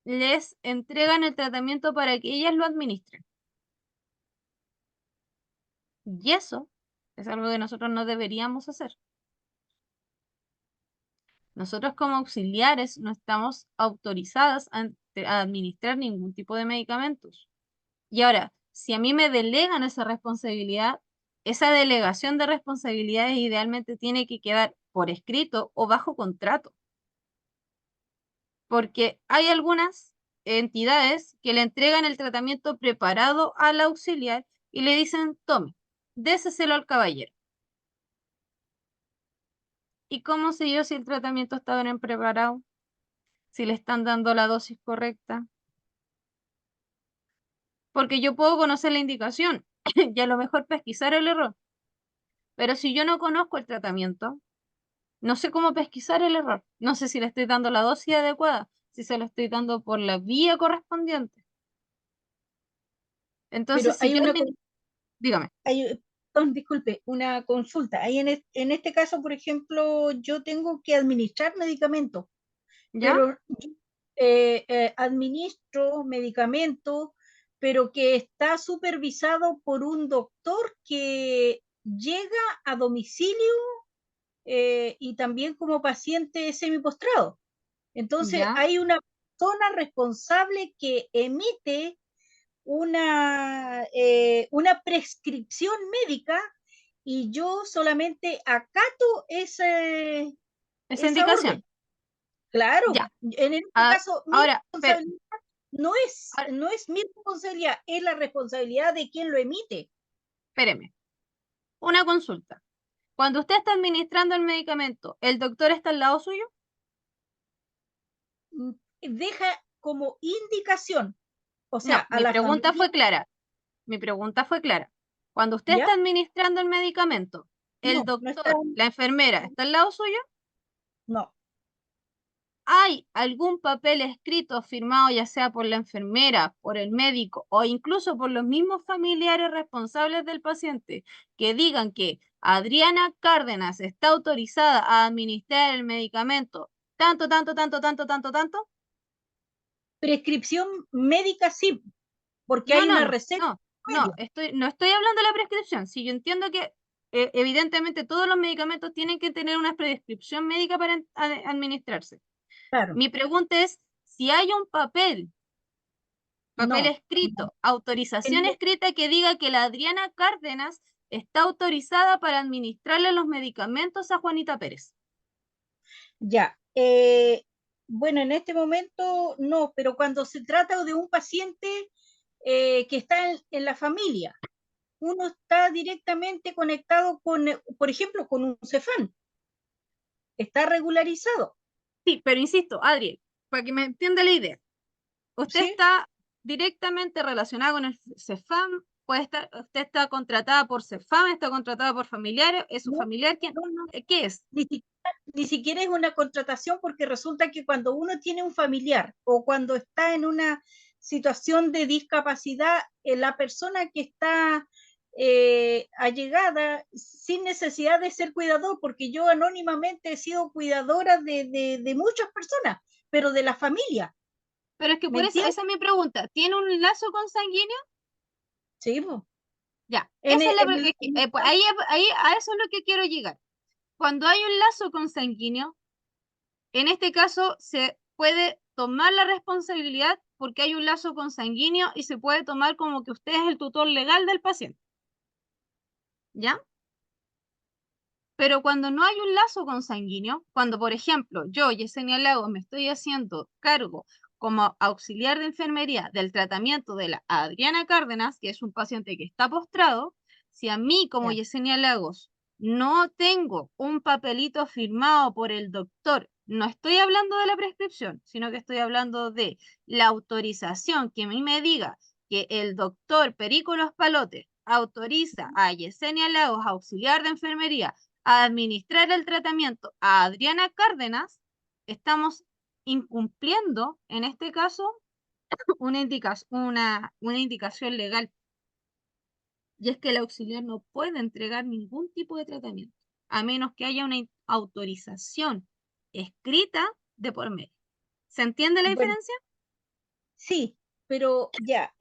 les entregan el tratamiento para que ellas lo administren. Y eso es algo que nosotros no deberíamos hacer. Nosotros como auxiliares no estamos autorizadas a administrar ningún tipo de medicamentos. Y ahora, si a mí me delegan esa responsabilidad, esa delegación de responsabilidades idealmente tiene que quedar por escrito o bajo contrato. Porque hay algunas entidades que le entregan el tratamiento preparado al auxiliar y le dicen, tome, déseselo al caballero. ¿Y cómo sé yo si el tratamiento está bien preparado? Si le están dando la dosis correcta. Porque yo puedo conocer la indicación y a lo mejor pesquisar el error. Pero si yo no conozco el tratamiento, no sé cómo pesquisar el error. No sé si le estoy dando la dosis adecuada, si se lo estoy dando por la vía correspondiente. Pero Entonces, si yo dígame, disculpe, una consulta. Ahí en este caso, por ejemplo, yo tengo que administrar medicamentos, ¿ya? pero administro medicamentos, pero que está supervisado por un doctor que llega a domicilio y también como paciente semipostrado. Entonces, ¿Ya? hay una persona responsable que emite una prescripción médica y yo solamente acato Esa esa indicación. orden. Claro, Ya. en este Ah, caso mi ahora, responsabilidad ahora, no es mi responsabilidad, es la responsabilidad de quien lo emite. espéreme. Una consulta. Cuando usted está administrando el medicamento, ¿el doctor está al lado suyo? Deja como indicación, o sea, No, a mi la pregunta familia, fue clara. Mi pregunta fue clara. Cuando usted ¿ya? está administrando el medicamento, ¿el No, no está, doctor, la enfermera, está al lado suyo? no. ¿Hay algún papel escrito firmado ya sea por la enfermera, por el médico o incluso por los mismos familiares responsables del paciente que digan que Adriana Cárdenas está autorizada a administrar el medicamento tanto, tanto, tanto, tanto, tanto, tanto? Prescripción médica sí, porque No, hay no, una no, receta. no estoy hablando de la prescripción. Si yo entiendo que evidentemente todos los medicamentos tienen que tener una prescripción médica para administrarse. Claro, Mi pregunta es, si hay un papel no. escrito, autorización En- escrita que diga que la Adriana Cárdenas está autorizada para administrarle los medicamentos a Juanita Pérez. Ya. Bueno, en este momento no, pero cuando se trata de un paciente que está en la familia, uno está directamente conectado con, por ejemplo, con un Cefán, está regularizado, Sí, pero insisto, Adri, para que me entienda la idea, usted ¿sí? está directamente relacionada con el CEFAM, usted está contratada por CEFAM, está contratada por familiares, es su No, familiar, ¿quién? no, no, ¿Qué es? ni siquiera es una contratación porque resulta que cuando uno tiene un familiar o cuando está en una situación de discapacidad, la persona que está allegada sin necesidad de ser cuidador, porque yo anónimamente he sido cuidadora de muchas personas, pero de la familia, Pero es que ¿me por eso, entiendes? esa es mi pregunta, ¿tiene un lazo consanguíneo? Sí, po. Ya, En, esa es el- la, en el- en el pues caso- ahí a eso es lo que quiero llegar. Cuando hay un lazo consanguíneo, en este caso se puede tomar la responsabilidad porque hay un lazo consanguíneo y se puede tomar como que usted es el tutor legal del paciente, ¿ya? Pero cuando no hay un lazo consanguíneo, cuando por ejemplo yo, Yesenia Lago, me estoy haciendo cargo como auxiliar de enfermería del tratamiento de la Adriana Cárdenas, que es un paciente que está postrado, si a mí como ya. Yesenia Lagos no tengo un papelito firmado por el doctor, no estoy hablando de la prescripción, sino que estoy hablando de la autorización que a mí me diga que el doctor Perico Los Palotes autoriza a Yesenia Lagos, auxiliar de enfermería, a administrar el tratamiento a Adriana Cárdenas, estamos incumpliendo, en este caso, una indicación legal. Y es que el auxiliar no puede entregar ningún tipo de tratamiento, a menos que haya una autorización escrita de por medio. ¿Se entiende la Bueno, diferencia? sí, pero ya,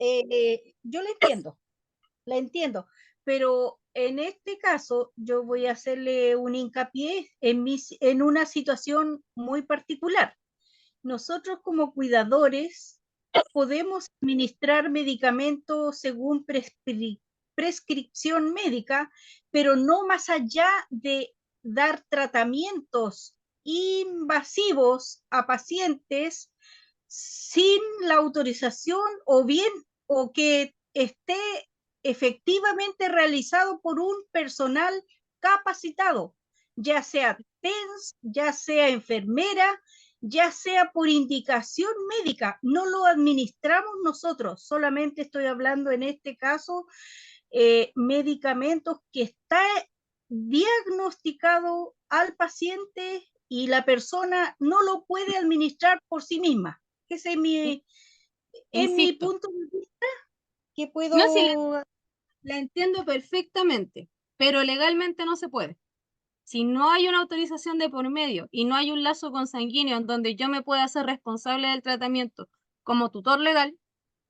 yo la entiendo, pero en este caso yo voy a hacerle un hincapié en una situación muy particular. Nosotros como cuidadores podemos administrar medicamentos según prescripción médica, pero no más allá de dar tratamientos invasivos a pacientes sin la autorización o bien o que esté efectivamente realizado por un personal capacitado, ya sea TENS, ya sea enfermera, ya sea por indicación médica. No lo administramos nosotros, solamente estoy hablando en este caso medicamentos que está diagnosticado al paciente y la persona no lo puede administrar por sí misma. Ese es mi Insisto, punto de vista que no si la, puedo... la entiendo perfectamente, pero legalmente no se puede. Si no hay una autorización de por medio y no hay un lazo consanguíneo en donde yo me pueda hacer responsable del tratamiento como tutor legal,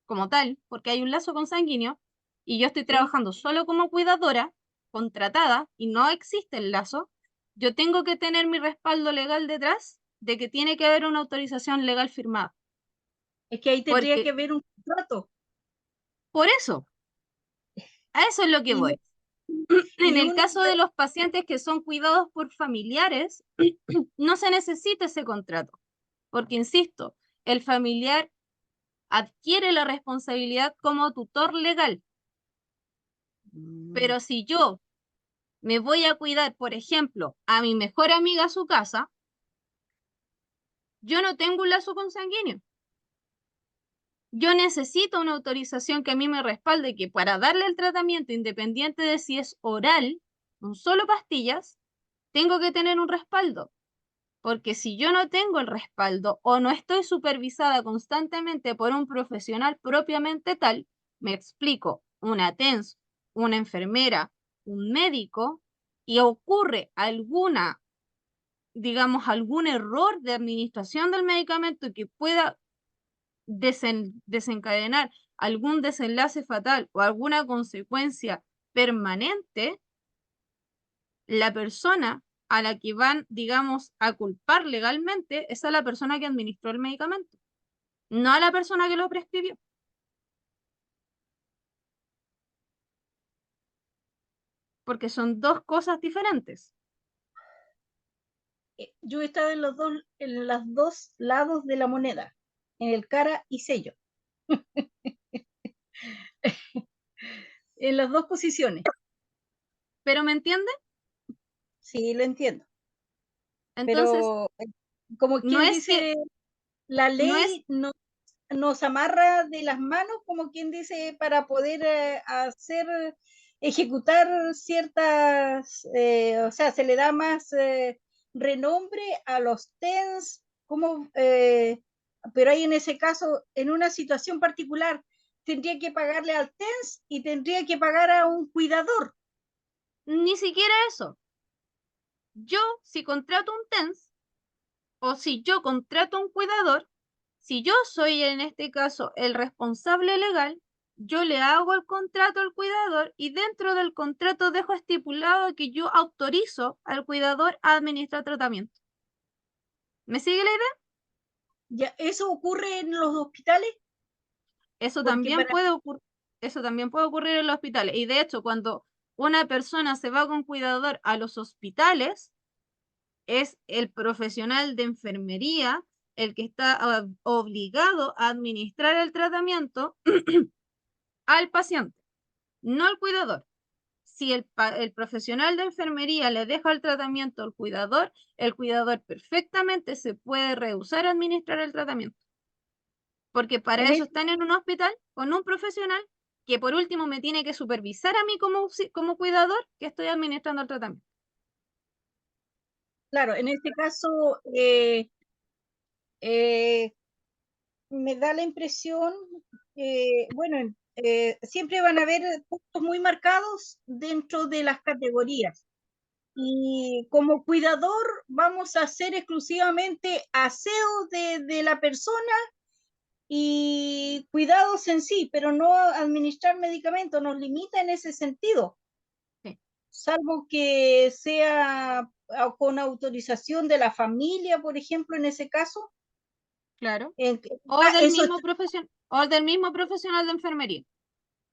como tal, porque hay un lazo consanguíneo y yo estoy ¿sí? trabajando solo como cuidadora, contratada, y no existe el lazo, yo tengo que tener mi respaldo legal detrás de que tiene que haber una autorización legal firmada. Es que ahí tendría que Porque haber un contrato. por eso, a eso es lo que Y, voy. En y el uno, caso de los pacientes que son cuidados por familiares, no se necesita ese contrato, porque, insisto, el familiar adquiere la responsabilidad como tutor legal, pero si yo me voy a cuidar, por ejemplo, a mi mejor amiga a su casa, yo no tengo un lazo consanguíneo. Yo necesito una autorización que a mí me respalde que para darle el tratamiento, independiente de si es oral, con solo pastillas, tengo que tener un respaldo. Porque si yo no tengo el respaldo o no estoy supervisada constantemente por un profesional propiamente tal, me explico, una TENS, una enfermera, un médico, y ocurre alguna, digamos, algún error de administración del medicamento que pueda desencadenar algún desenlace fatal o alguna consecuencia permanente, la persona a la que van, digamos, a culpar legalmente es a la persona que administró el medicamento, no a la persona que lo prescribió. Porque son dos cosas diferentes. Yo he estado en los dos lados de la moneda, en el cara y sello, en las dos posiciones. ¿Pero me entiende? Sí, lo entiendo. Entonces, Pero como no quien es que, dice, la no es, ley nos amarra de las manos, como quien dice, para poder ejecutar ciertas, o sea, se le da más renombre a los TENS, pero ahí en ese caso, en una situación particular, tendría que pagarle al TENS y tendría que pagar a un cuidador. ni siquiera eso. Yo, si contrato un TENS, o si yo contrato un cuidador, si yo soy en este caso el responsable legal, yo le hago el contrato al cuidador y dentro del contrato dejo estipulado que yo autorizo al cuidador a administrar tratamiento. ¿Me sigue la idea? Ya, ¿eso ocurre en los hospitales? Eso Porque también para puede eso también puede ocurrir en los hospitales. Y de hecho, cuando una persona se va con cuidador a los hospitales, es el profesional de enfermería el que está obligado a administrar el tratamiento al paciente, no al cuidador. Si el profesional de enfermería le deja el tratamiento al cuidador, el cuidador perfectamente se puede rehusar a administrar el tratamiento. Porque para en eso este, están en un hospital con un profesional que por último me tiene que supervisar a mí como cuidador que estoy administrando el tratamiento. claro, en este caso, eh, me da la impresión que, bueno, siempre van a haber puntos muy marcados dentro de las categorías. Y como cuidador vamos a hacer exclusivamente aseo de la persona y cuidados en sí, pero no administrar medicamentos, nos limita en ese sentido, Sí, salvo que sea con autorización de la familia, por ejemplo, en ese caso. claro. En- Eso O del mismo profesional de enfermería.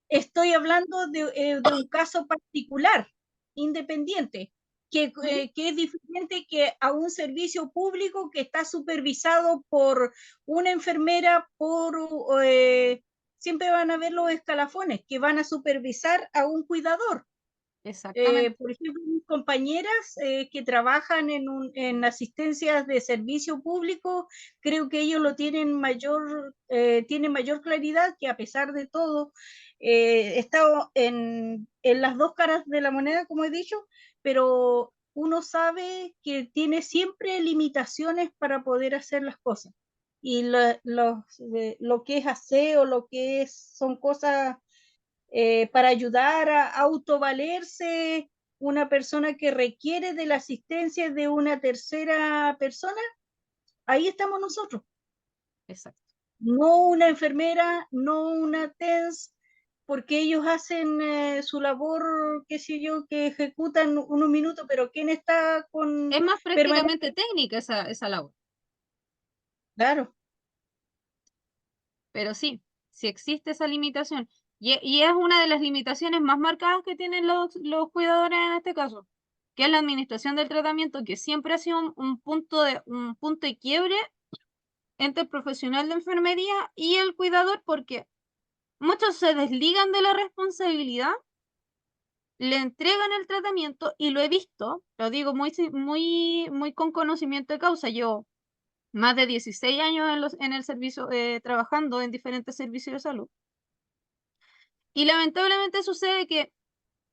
estoy hablando de un caso particular, independiente, Ujú. que es diferente que a un servicio público que está supervisado por una enfermera, siempre van a haber los escalafones que van a supervisar a un cuidador. Exactamente. Por ejemplo, mis compañeras que trabajan en asistencias de servicio público, creo que ellos lo tienen mayor claridad que a pesar de todo, he estado en las dos caras de la moneda, como he dicho, pero uno sabe que tiene siempre limitaciones para poder hacer las cosas. Y lo que es aseo, son cosas para ayudar a autovalerse una persona que requiere de la asistencia de una tercera persona, ahí estamos nosotros. Exacto. No una enfermera, no una TENS, porque ellos hacen su labor, qué sé yo, que ejecutan unos minutos, pero ¿quién está con Es más permanente? prácticamente técnica esa labor. Claro, Pero sí, sí existe esa limitación. Y es una de las limitaciones más marcadas que tienen los cuidadores en este caso, que es la administración del tratamiento, que siempre ha sido un punto de quiebre entre el profesional de enfermería y el cuidador, porque muchos se desligan de la responsabilidad, le entregan el tratamiento y lo he visto, lo digo muy con conocimiento de causa. Yo más de 16 años en el servicio, trabajando en diferentes servicios de salud. Y lamentablemente sucede que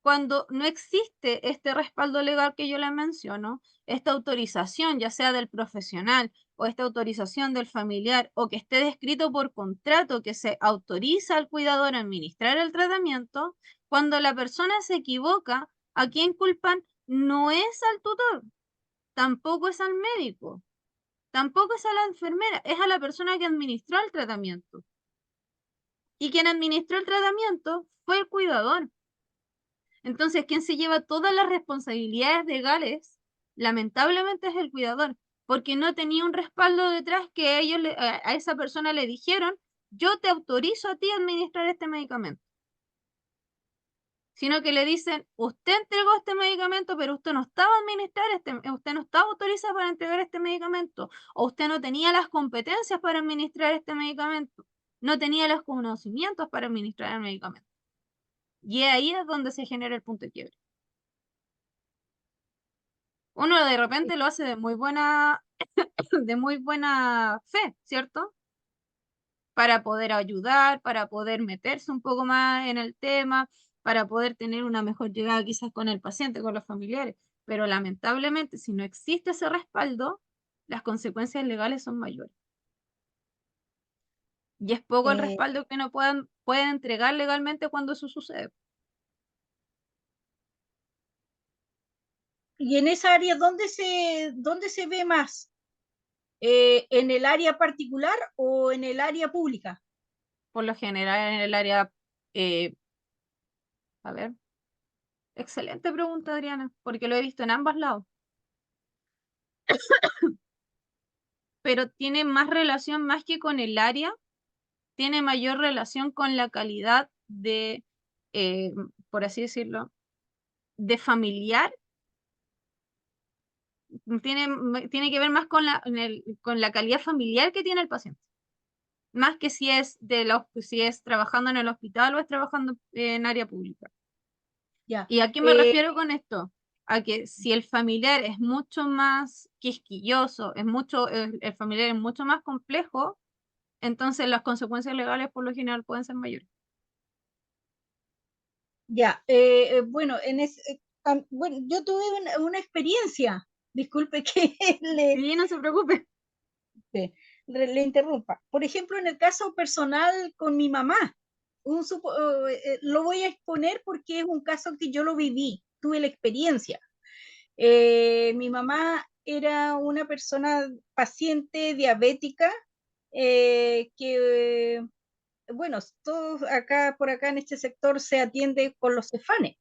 cuando no existe este respaldo legal que yo le menciono, esta autorización, ya sea del profesional o esta autorización del familiar, o que esté descrito por contrato que se autoriza al cuidador a administrar el tratamiento, cuando la persona se equivoca, ¿a quién culpan? No es al tutor, tampoco es al médico, tampoco es a la enfermera, es a la persona que administró el tratamiento. y quien administró el tratamiento fue el cuidador. Entonces, quien se lleva todas las responsabilidades legales, lamentablemente es el cuidador, porque no tenía un respaldo detrás que a esa persona le dijeron, yo te autorizo a ti a administrar este medicamento. Sino que le dicen, usted entregó este medicamento, pero usted no estaba usted no estaba autorizado para entregar este medicamento, o usted no tenía las competencias para administrar este medicamento, no tenía los conocimientos para administrar el medicamento. Y ahí es donde se genera el punto de quiebre. Uno de repente lo hace de muy buena, de muy buena fe, ¿cierto? Para poder ayudar, para poder meterse un poco más en el tema, para poder tener una mejor llegada quizás con el paciente, con los familiares. Pero lamentablemente, si no existe ese respaldo, las consecuencias legales son mayores. Y es poco el Eh, respaldo que uno puede entregar legalmente cuando eso sucede. y en esa área, dónde se ve más? ¿En el área particular o en el área pública? Por lo general en el área, eh, a ver, excelente pregunta, Adriana, porque lo he visto en ambos lados. Pero tiene más relación, más que con el área, tiene mayor relación con la calidad de, eh, por así decirlo, de familiar. Tiene que ver más con con la calidad familiar que tiene el paciente. Más que si es trabajando en el hospital o es trabajando en área pública. Ya. ¿Y a qué me refiero con esto? A que si el familiar es mucho más quisquilloso, el familiar es mucho más complejo, entonces las consecuencias legales por lo general pueden ser mayores. Ya, bueno, bueno, yo tuve una experiencia, disculpe que Sí, no se preocupe. le, le interrumpa. Por ejemplo, en el caso personal con mi mamá, lo voy a exponer porque es un caso que yo lo viví, tuve la experiencia. Mi mamá era una persona paciente diabética que bueno, todos acá, por acá en este sector se atiende con los cefanes,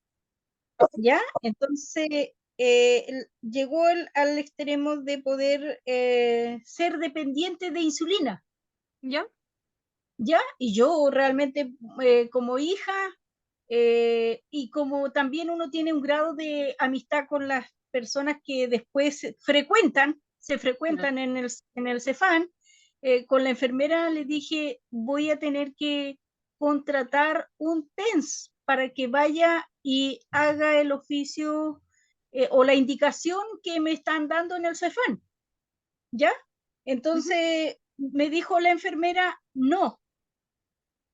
¿ya? Entonces, llegó al extremo de poder ser dependiente de insulina, ¿Ya? ¿ya? Y yo realmente como hija y como también uno tiene un grado de amistad con las personas que después se Claro. frecuentan en el Cefán, con la enfermera le dije, voy a tener que contratar un TENS para que vaya y haga el oficio o la indicación que me están dando en el Cefán, ¿ya? Ujú. Entonces me dijo la enfermera, no,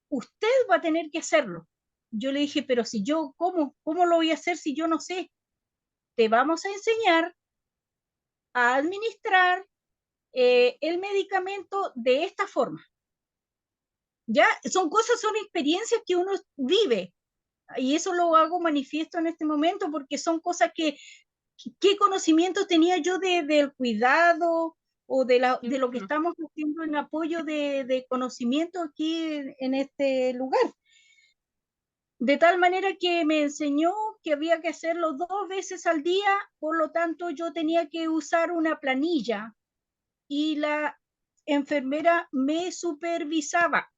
usted va a tener que hacerlo. Yo le dije, pero si yo, ¿cómo lo voy a hacer si yo no sé? Te vamos a enseñar a administrar el medicamento de esta forma. Ya son experiencias que uno vive y eso lo hago manifiesto en este momento porque son cosas ¿qué conocimiento tenía yo del cuidado o de lo que Ujú. estamos haciendo en apoyo de conocimiento aquí en este lugar? De tal manera que me enseñó que había que hacerlo 2 veces al día, por lo tanto yo tenía que usar una planilla y la enfermera me supervisaba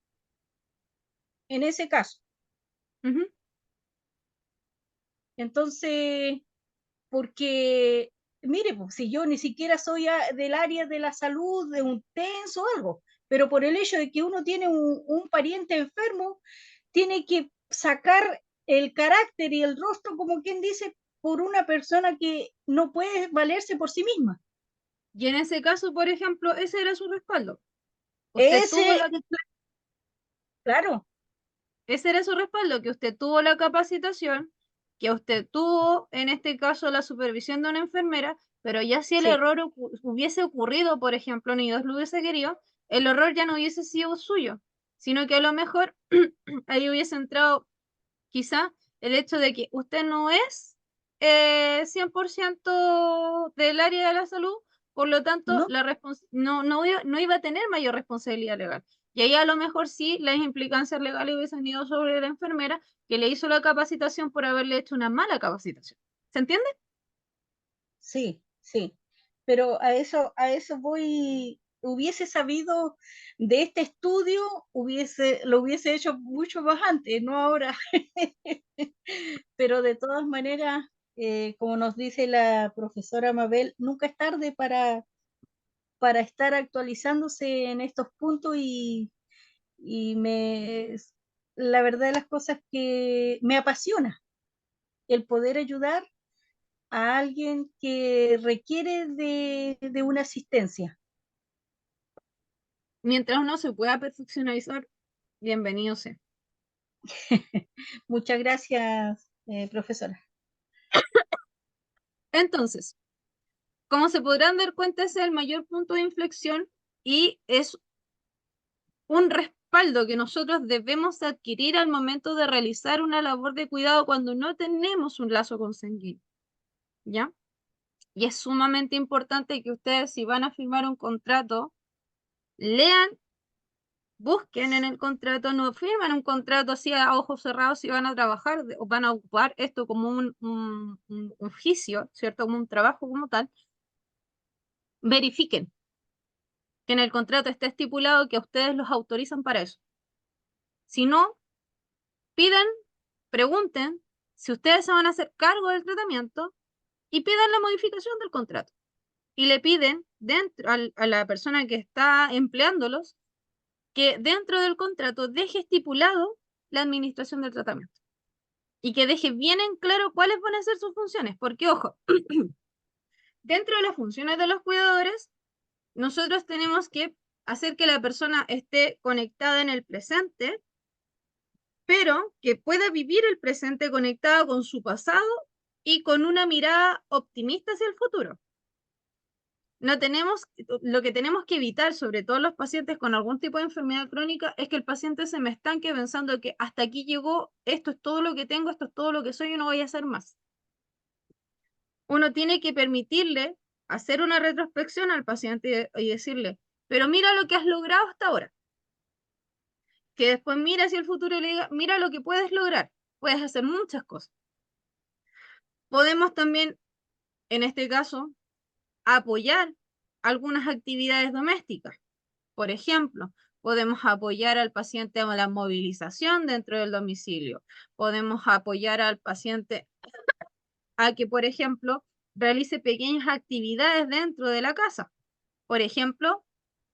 en ese caso. Ujú. Entonces, porque, mire, pues, si yo ni siquiera soy del área de la salud, de un TENS o algo, pero por el hecho de que uno tiene un pariente enfermo, tiene que sacar el carácter y el rostro, como quien dice, por una persona que no puede valerse por sí misma. Y en ese caso, por ejemplo, ese era su respaldo. Usted tuvo Ese, claro, Ese era su respaldo, que usted tuvo la capacitación, que usted tuvo, en este caso, la supervisión de una enfermera, pero ya si el sí, error hubiese ocurrido, por ejemplo, ni Dios lo hubiese querido, el error ya no hubiese sido suyo, sino que a lo mejor ahí hubiese entrado quizá el hecho de que usted no es 100% del área de la salud, por lo tanto, ¿no? no iba a tener mayor responsabilidad legal. Y ahí a lo mejor sí las implicancias legales hubiesen ido sobre la enfermera que le hizo la capacitación por haberle hecho una mala capacitación. ¿Se entiende? Sí, sí. Pero a eso voy, hubiese sabido de este estudio, lo hubiese hecho mucho más antes, no ahora. Pero de todas maneras, como nos dice la profesora Mabel, nunca es tarde para estar actualizándose en estos puntos y la verdad de las cosas que me apasiona el poder ayudar a alguien que requiere de una asistencia. Mientras uno se pueda perfeccionalizar, bienvenido sea. Muchas gracias, profesora. Entonces, como se podrán dar cuenta, ese es el mayor punto de inflexión y es un respaldo que nosotros debemos adquirir al momento de realizar una labor de cuidado cuando no tenemos un lazo consanguíneo, ¿ya? Y es sumamente importante que ustedes, si van a firmar un contrato, lean, busquen en el contrato, no firmen un contrato así a ojos cerrados si van a trabajar o van a ocupar esto como un oficio, ¿cierto? Como un trabajo como tal. Verifiquen que en el contrato esté estipulado que a ustedes los autorizan para eso. Si no, pidan, pregunten si ustedes se van a hacer cargo del tratamiento y pidan la modificación del contrato. Y le piden a la persona que está empleándolos que dentro del contrato deje estipulado la administración del tratamiento y que deje bien en claro cuáles van a ser sus funciones, porque ojo, dentro de las funciones de los cuidadores, nosotros tenemos que hacer que la persona esté conectada en el presente, pero que pueda vivir el presente conectada con su pasado y con una mirada optimista hacia el futuro. Lo que tenemos que evitar, sobre todo los pacientes con algún tipo de enfermedad crónica, es que el paciente se me estanque pensando que hasta aquí llegó, esto es todo lo que tengo, esto es todo lo que soy y no voy a hacer más. Uno tiene que permitirle hacer una retrospección al paciente y decirle, pero mira lo que has logrado hasta ahora. Que después mira hacia el futuro y le diga, mira lo que puedes lograr, puedes hacer muchas cosas. Podemos también, en este caso, apoyar algunas actividades domésticas. Por ejemplo, podemos apoyar al paciente a la movilización dentro del domicilio. Podemos apoyar al paciente a que, por ejemplo, realice pequeñas actividades dentro de la casa. Por ejemplo,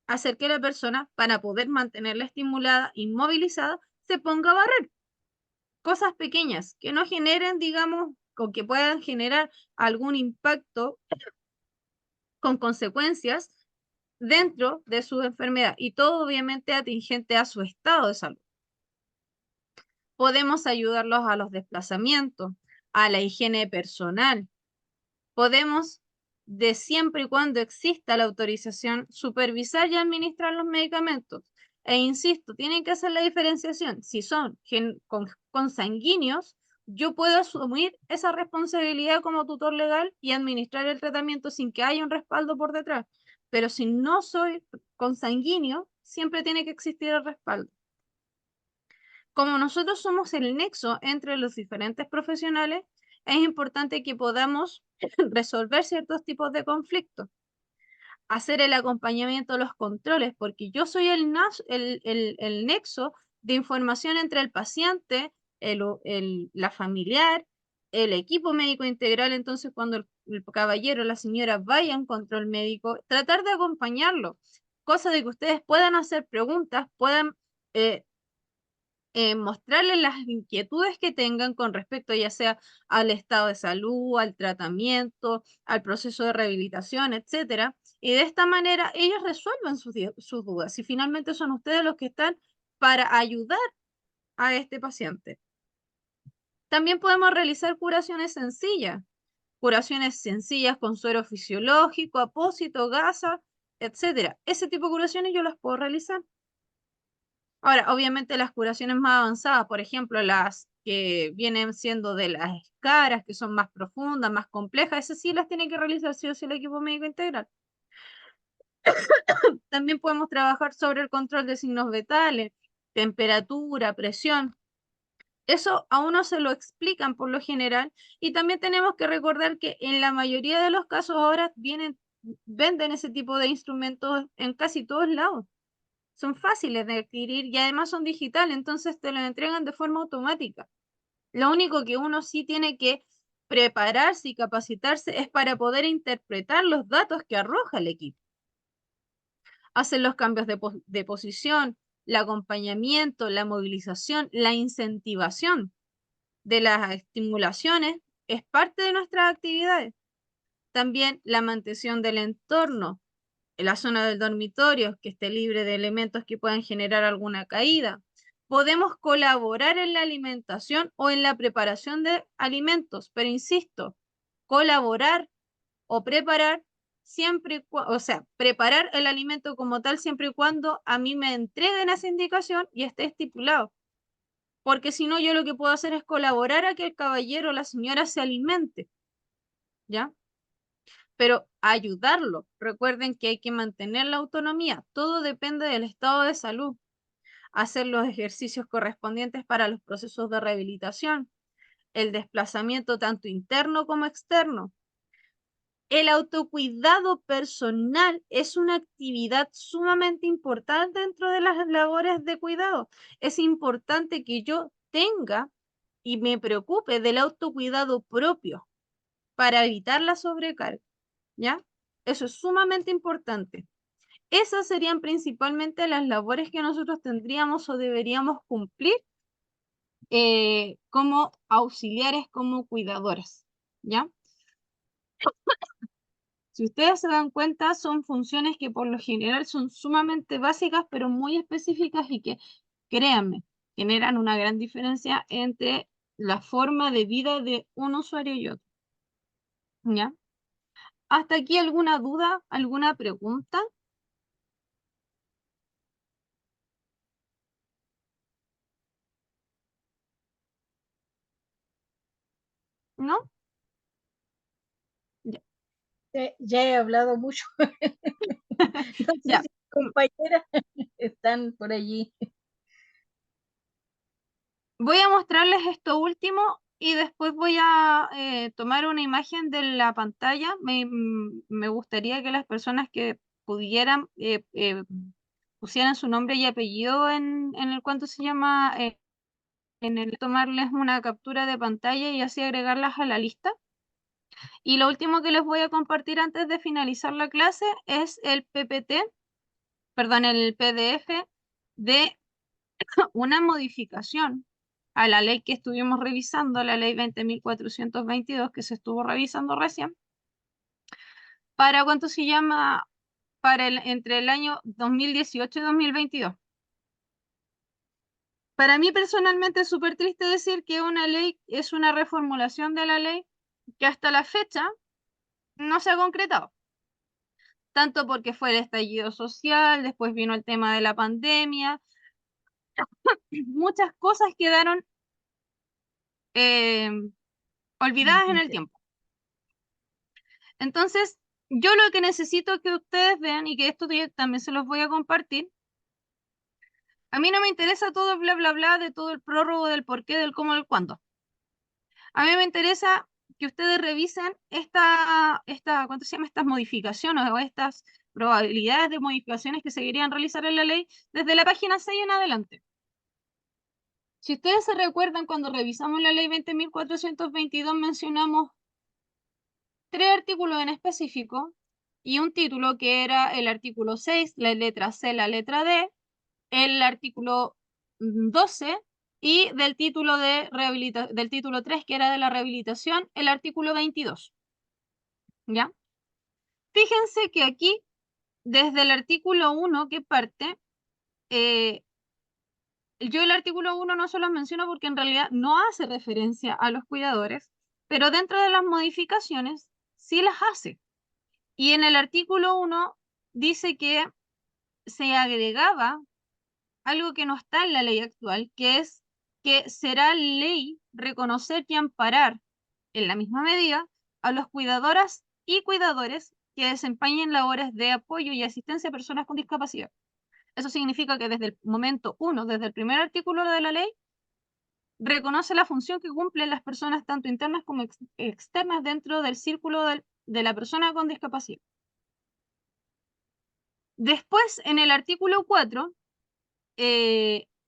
hacer que la persona, para poder mantenerla estimulada y movilizada, se ponga a barrer. Cosas pequeñas que no generen, digamos, o que puedan generar algún impacto con consecuencias dentro de su enfermedad y todo obviamente atingente a su estado de salud. Podemos ayudarlos a los desplazamientos, a la higiene personal. Podemos, de siempre y cuando exista la autorización, supervisar y administrar los medicamentos. E insisto, tienen que hacer la diferenciación. Si son consanguíneos, yo puedo asumir esa responsabilidad como tutor legal y administrar el tratamiento sin que haya un respaldo por detrás. Pero si no soy consanguíneo, siempre tiene que existir el respaldo. Como nosotros somos el nexo entre los diferentes profesionales, es importante que podamos resolver ciertos tipos de conflictos, hacer el acompañamiento, los controles, porque yo soy el nexo de información entre el paciente, la familiar, el equipo médico integral. Entonces, cuando el caballero o la señora vaya a un control médico, tratar de acompañarlo, cosa de que ustedes puedan hacer preguntas, puedan eh, mostrarles las inquietudes que tengan con respecto ya sea al estado de salud, al tratamiento, al proceso de rehabilitación, etcétera. Y de esta manera ellos resuelven sus dudas y finalmente son ustedes los que están para ayudar a este paciente. También podemos realizar curaciones sencillas con suero fisiológico, apósito, gasa, etcétera. Ese tipo de curaciones yo las puedo realizar. Ahora, obviamente las curaciones más avanzadas, por ejemplo, las que vienen siendo de las escaras, que son más profundas, más complejas, esas sí las tiene que realizar sí o sí el equipo médico integral. También podemos trabajar sobre el control de signos vitales, temperatura, presión. Eso a uno se lo explican por lo general, y también tenemos que recordar que en la mayoría de los casos ahora venden ese tipo de instrumentos en casi todos lados. Son fáciles de adquirir y además son digitales, entonces te los entregan de forma automática. Lo único que uno sí tiene que prepararse y capacitarse es para poder interpretar los datos que arroja el equipo. Hacen los cambios de posición, el acompañamiento, la movilización, la incentivación de las estimulaciones es parte de nuestras actividades. También la mantención del entorno, en la zona del dormitorio, que esté libre de elementos que puedan generar alguna caída. Podemos colaborar en la alimentación o en la preparación de alimentos, pero insisto, colaborar o preparar o sea, preparar el alimento como tal siempre y cuando a mí me entreguen esa indicación y esté estipulado. Porque si no, yo lo que puedo hacer es colaborar a que el caballero o la señora se alimente, ¿ya? Pero ayudarlo. Recuerden que hay que mantener la autonomía. Todo depende del estado de salud. Hacer los ejercicios correspondientes para los procesos de rehabilitación, el desplazamiento tanto interno como externo. El autocuidado personal es una actividad sumamente importante dentro de las labores de cuidado. Es importante que yo tenga y me preocupe del autocuidado propio para evitar la sobrecarga, ¿ya? Eso es sumamente importante. Esas serían principalmente las labores que nosotros tendríamos o deberíamos cumplir como auxiliares, como cuidadoras, ¿ya? Si ustedes se dan cuenta, son funciones que por lo general son sumamente básicas, pero muy específicas y que, créanme, generan una gran diferencia entre la forma de vida de un usuario y otro, ¿ya? ¿Hasta aquí alguna duda, alguna pregunta? ¿No? Ya. Ya he hablado mucho. No sé Ya. si compañeras están por allí. Voy a mostrarles esto último y después voy a tomar una imagen de la pantalla. Me gustaría que las personas que pudieran pusieran su nombre y apellido en el cuánto se llama, en el tomarles una captura de pantalla y así agregarlas a la lista. Y lo último que les voy a compartir antes de finalizar la clase es el PPT, perdón, el PDF de una modificación a la ley que estuvimos revisando, la ley 20.422 que se estuvo revisando recién, para cuánto se llama, entre el año 2018 y 2022. Para mí personalmente es súper triste decir que una ley es una reformulación de la ley que hasta la fecha no se ha concretado. Tanto porque fue el estallido social, después vino el tema de la pandemia, muchas cosas quedaron eh, olvidadas en el tiempo. Entonces, yo lo que necesito que ustedes vean, y que esto también se los voy a compartir, a mí no me interesa todo el bla, bla, bla de todo el prórrogo, del por qué, del cómo, del cuándo. A mí me interesa que ustedes revisen ¿cuánto se llama? Estas modificaciones o estas probabilidades de modificaciones que se querían realizar en la ley desde la página 6 en adelante. Si ustedes se recuerdan, cuando revisamos la ley 20.422 mencionamos 3 artículos en específico y un título que era el artículo 6, la letra C, la letra D, el artículo 12 y del título del título 3, que era de la rehabilitación, el artículo 22. ¿Ya? Fíjense que aquí, desde el artículo 1 que parte, yo el artículo 1 no se los menciono porque en realidad no hace referencia a los cuidadores, pero dentro de las modificaciones sí las hace. Y en el artículo 1 dice que se agregaba algo que no está en la ley actual, que es que será ley reconocer y amparar en la misma medida a los cuidadoras y cuidadores que desempeñen labores de apoyo y asistencia a personas con discapacidad. Eso significa que desde el momento 1, desde el primer artículo de la ley, reconoce la función que cumplen las personas tanto internas como externas dentro del círculo de la persona con discapacidad. Después, en el artículo 4,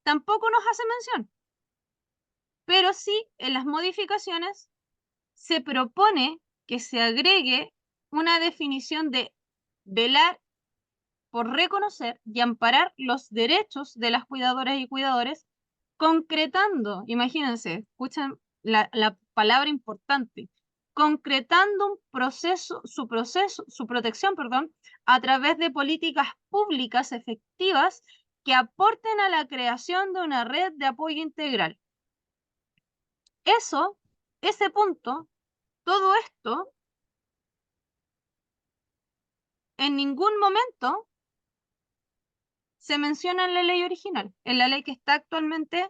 tampoco nos hace mención, pero sí en las modificaciones se propone que se agregue una definición de velar por reconocer y amparar los derechos de las cuidadoras y cuidadores, concretando, imagínense, escuchen la palabra importante, concretando su protección, perdón, a través de políticas públicas efectivas que aporten a la creación de una red de apoyo integral. Ese punto, todo esto, en ningún momento se menciona en la ley original, en la ley que está actualmente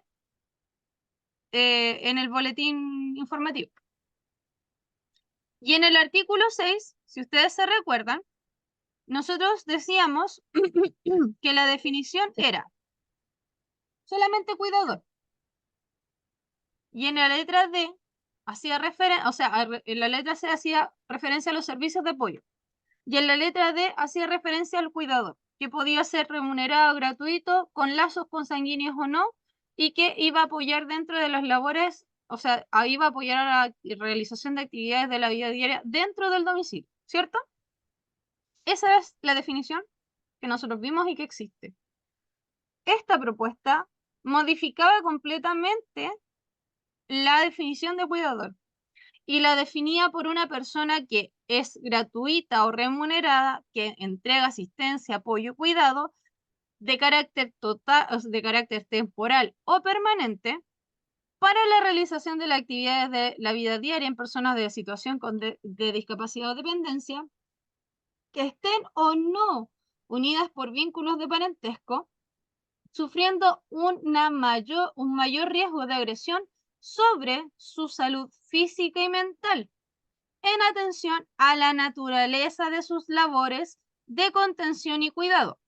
en el boletín informativo. Y en el artículo 6, si ustedes se recuerdan, nosotros decíamos que la definición era solamente cuidador. Y en la letra D hacía referencia, o sea, en la letra C hacía referencia a los servicios de apoyo. Y en la letra D hacía referencia al cuidador, que podía ser remunerado, gratuito, con lazos consanguíneos o no, y que iba a apoyar dentro de las labores, o sea, iba a apoyar a la realización de actividades de la vida diaria dentro del domicilio, ¿cierto? Esa es la definición que nosotros vimos y que existe. Esta propuesta modificaba completamente la definición de cuidador y la definía por una persona que es gratuita o remunerada, que entrega asistencia, apoyo, cuidado de carácter total, de carácter temporal o permanente para la realización de las actividades de la vida diaria en personas de situación de discapacidad o dependencia que estén o no unidas por vínculos de parentesco, sufriendo un mayor riesgo de agresión sobre su salud física y mental, en atención a la naturaleza de sus labores de contención y cuidado.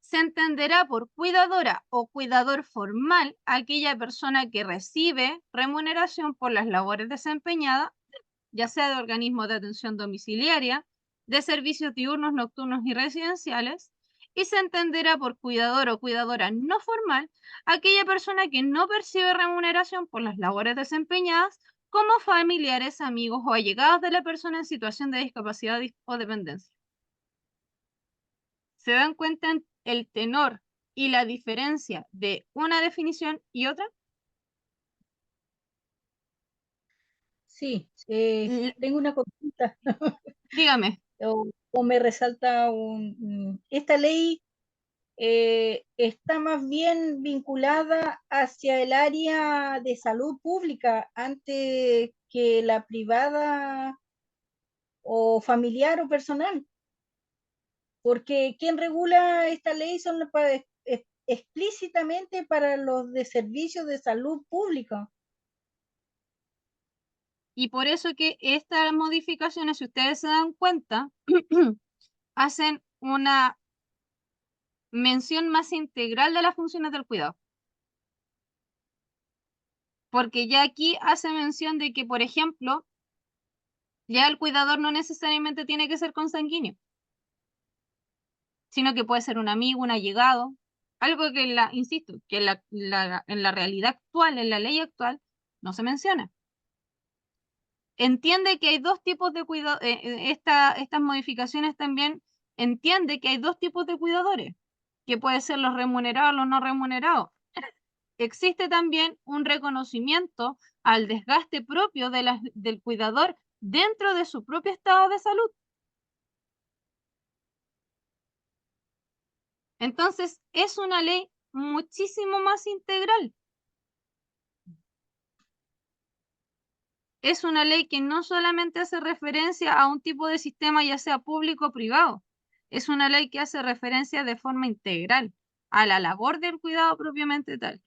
Se entenderá por cuidadora o cuidador formal aquella persona que recibe remuneración por las labores desempeñadas, ya sea de organismos de atención domiciliaria, de servicios diurnos, nocturnos y residenciales, y se entenderá por cuidador o cuidadora no formal aquella persona que no percibe remuneración por las labores desempeñadas como familiares, amigos o allegados de la persona en situación de discapacidad o dependencia. ¿Se dan cuenta el tenor y la diferencia de una definición y otra? Sí, tengo una consulta. Dígame. O me resalta esta ley está más bien vinculada hacia el área de salud pública antes que la privada o familiar o personal. Porque quien regula esta ley son explícitamente para los de servicios de salud pública. Y por eso que estas modificaciones, si ustedes se dan cuenta, hacen una mención más integral de las funciones del cuidado. Porque ya aquí hace mención de que, por ejemplo, ya el cuidador no necesariamente tiene que ser consanguíneo, sino que puede ser un amigo, un allegado, algo que, insisto, que en la realidad actual, en la ley actual, no se menciona. Entiende que hay dos tipos de cuidado, estas modificaciones también entiende que hay dos tipos de cuidadores, que pueden ser los remunerados, los no remunerados. Existe también un reconocimiento al desgaste propio del cuidador dentro de su propio estado de salud. Entonces, es una ley muchísimo más integral. Es una ley que no solamente hace referencia a un tipo de sistema, ya sea público o privado. Es una ley que hace referencia de forma integral a la labor del cuidado propiamente tal.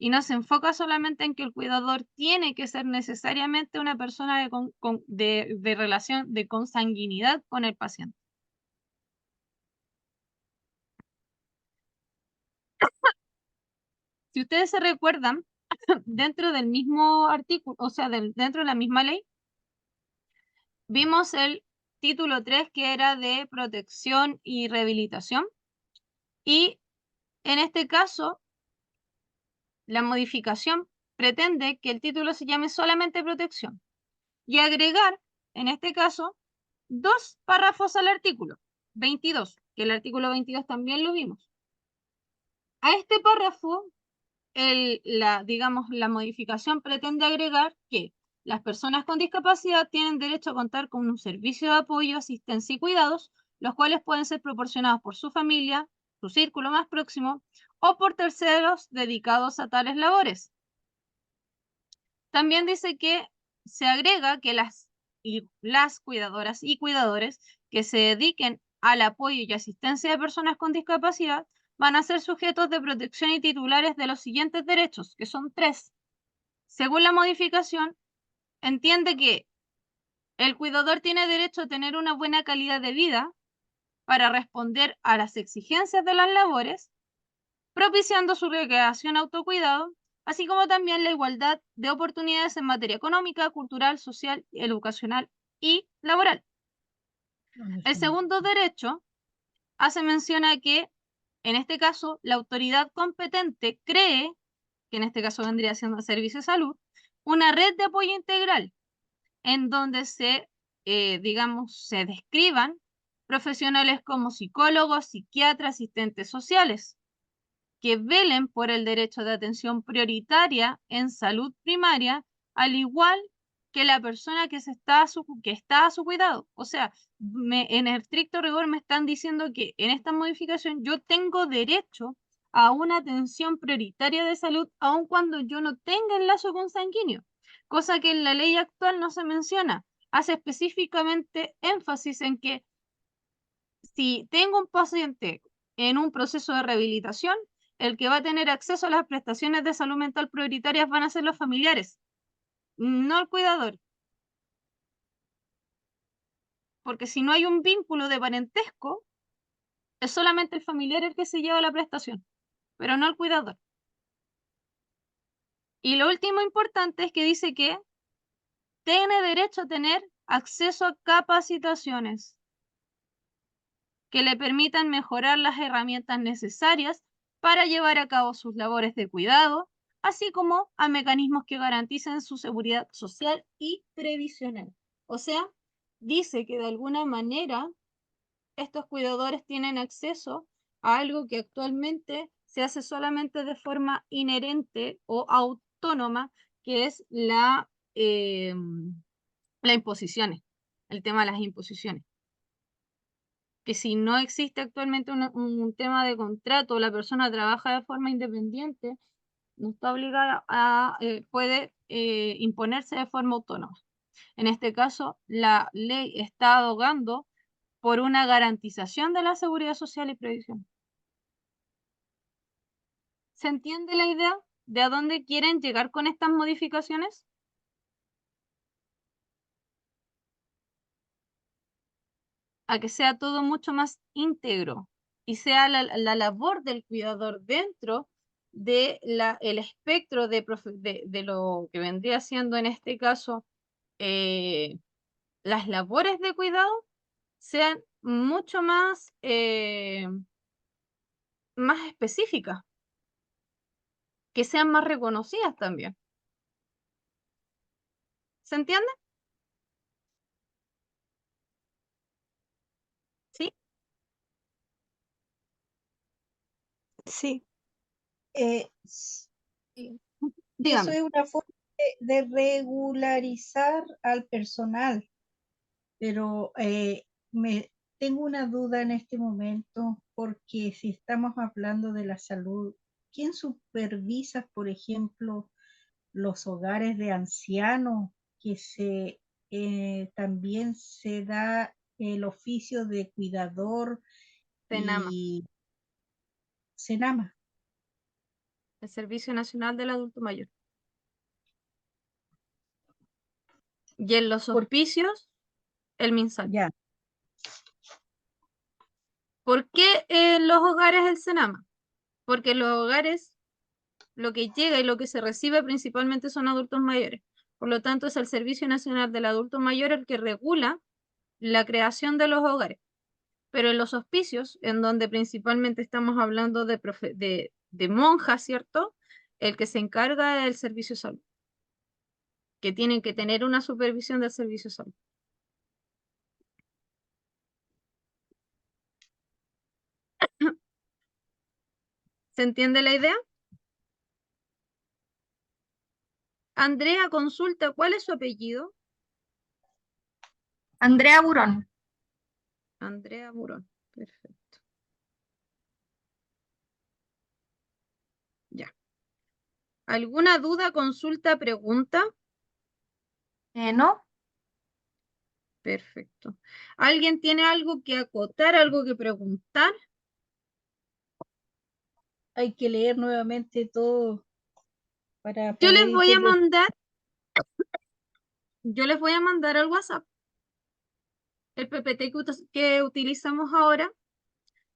y no se enfoca solamente en que el cuidador tiene que ser necesariamente una persona de relación de consanguinidad con el paciente. Si ustedes se recuerdan, dentro del mismo artículo, o sea, dentro de la misma ley, vimos el título 3 que era de protección y rehabilitación, y en este caso la modificación pretende que el título se llame solamente protección y agregar, en este caso, 2 párrafos al artículo 22, que el artículo 22 también lo vimos. A este párrafo, digamos, la modificación pretende agregar que las personas con discapacidad tienen derecho a contar con un servicio de apoyo, asistencia y cuidados, los cuales pueden ser proporcionados por su familia, su círculo más próximo, o por terceros dedicados a tales labores. También dice que se agrega que las cuidadoras y cuidadores que se dediquen al apoyo y asistencia de personas con discapacidad van a ser sujetos de protección y titulares de los siguientes derechos, que son 3. Según la modificación, entiende que el cuidador tiene derecho a tener una buena calidad de vida para responder a las exigencias de las labores, propiciando su recreación autocuidado, así como también la igualdad de oportunidades en materia económica, cultural, social, educacional y laboral. El segundo derecho hace mención a que, en este caso, la autoridad competente cree, que en este caso vendría siendo el Servicio de Salud, una red de apoyo integral en donde digamos, se describan profesionales como psicólogos, psiquiatras, asistentes sociales, que velen por el derecho de atención prioritaria en salud primaria, al igual que la persona que está a su cuidado. O sea, en el estricto rigor me están diciendo que en esta modificación yo tengo derecho a una atención prioritaria de salud, aun cuando yo no tenga enlace consanguíneo, cosa que en la ley actual no se menciona. Hace específicamente énfasis en que si tengo un paciente en un proceso de rehabilitación, el que va a tener acceso a las prestaciones de salud mental prioritarias van a ser los familiares, no el cuidador. Porque si no hay un vínculo de parentesco, es solamente el familiar el que se lleva la prestación, pero no el cuidador. Y lo último importante es que dice que tiene derecho a tener acceso a capacitaciones que le permitan mejorar las herramientas necesarias para llevar a cabo sus labores de cuidado, así como a mecanismos que garanticen su seguridad social y previsional. O sea, dice que de alguna manera estos cuidadores tienen acceso a algo que actualmente se hace solamente de forma inherente o autónoma, que es las imposiciones, el tema de las imposiciones. Que si no existe actualmente un tema de contrato, la persona trabaja de forma independiente, no está obligada puede imponerse de forma autónoma. En este caso, la ley está abogando por una garantización de la seguridad social y previsión. ¿Se entiende la idea de a dónde quieren llegar con estas modificaciones? A que sea todo mucho más íntegro y sea la labor del cuidador dentro de el espectro de lo que vendría siendo en este caso las labores de cuidado sean mucho más específicas, que sean más reconocidas también. ¿Se entiende? ¿Sí? Sí, Sí. eso Dígame. es una forma de regularizar al personal, pero tengo una duda en este momento porque si estamos hablando de la salud, ¿quién supervisa, por ejemplo, los hogares de ancianos que también se da el oficio de cuidador Tenama. y cenama? el Servicio Nacional del Adulto Mayor. Y en los Por- hospicios, el MinSal. Ya, ¿Por qué en los hogares el Senama? Porque en los hogares lo que llega y lo que se recibe principalmente son adultos mayores. Por lo tanto, es el Servicio Nacional del Adulto Mayor el que regula la creación de los hogares. Pero en los hospicios, en donde principalmente estamos hablando de monjas, ¿cierto? El que se encarga es el servicio de salud, que tienen que tener una supervisión del servicio de salud. ¿Se entiende la idea? Andrea consulta, ¿cuál es su apellido? Andrea Burón. Andrea Burón. Perfecto. Ya. ¿Alguna duda, consulta, pregunta? ¿No? Perfecto. ¿Alguien tiene algo que acotar, algo que preguntar? hay que leer nuevamente todo para Yo les poder voy a entender. mandar al WhatsApp el PPT que utilizamos ahora.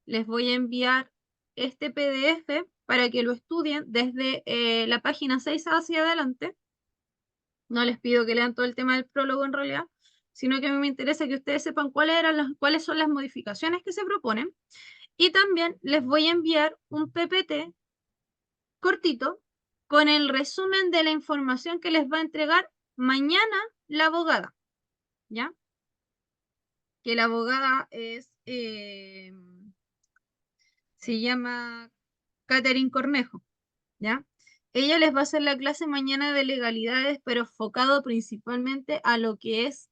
Les voy a enviar este PDF para que lo estudien desde la página 6 hacia adelante. No les pido que lean todo el tema del prólogo en realidad, sino que a mí me interesa que ustedes sepan cuáles son las modificaciones que se proponen. Y también les voy a enviar un PPT cortito con el resumen de la información que les va a entregar mañana la abogada, ¿ya? Que la abogada se llama Catherine Cornejo, ¿ya? Ella les va a hacer la clase mañana de legalidades, pero enfocado principalmente a lo que es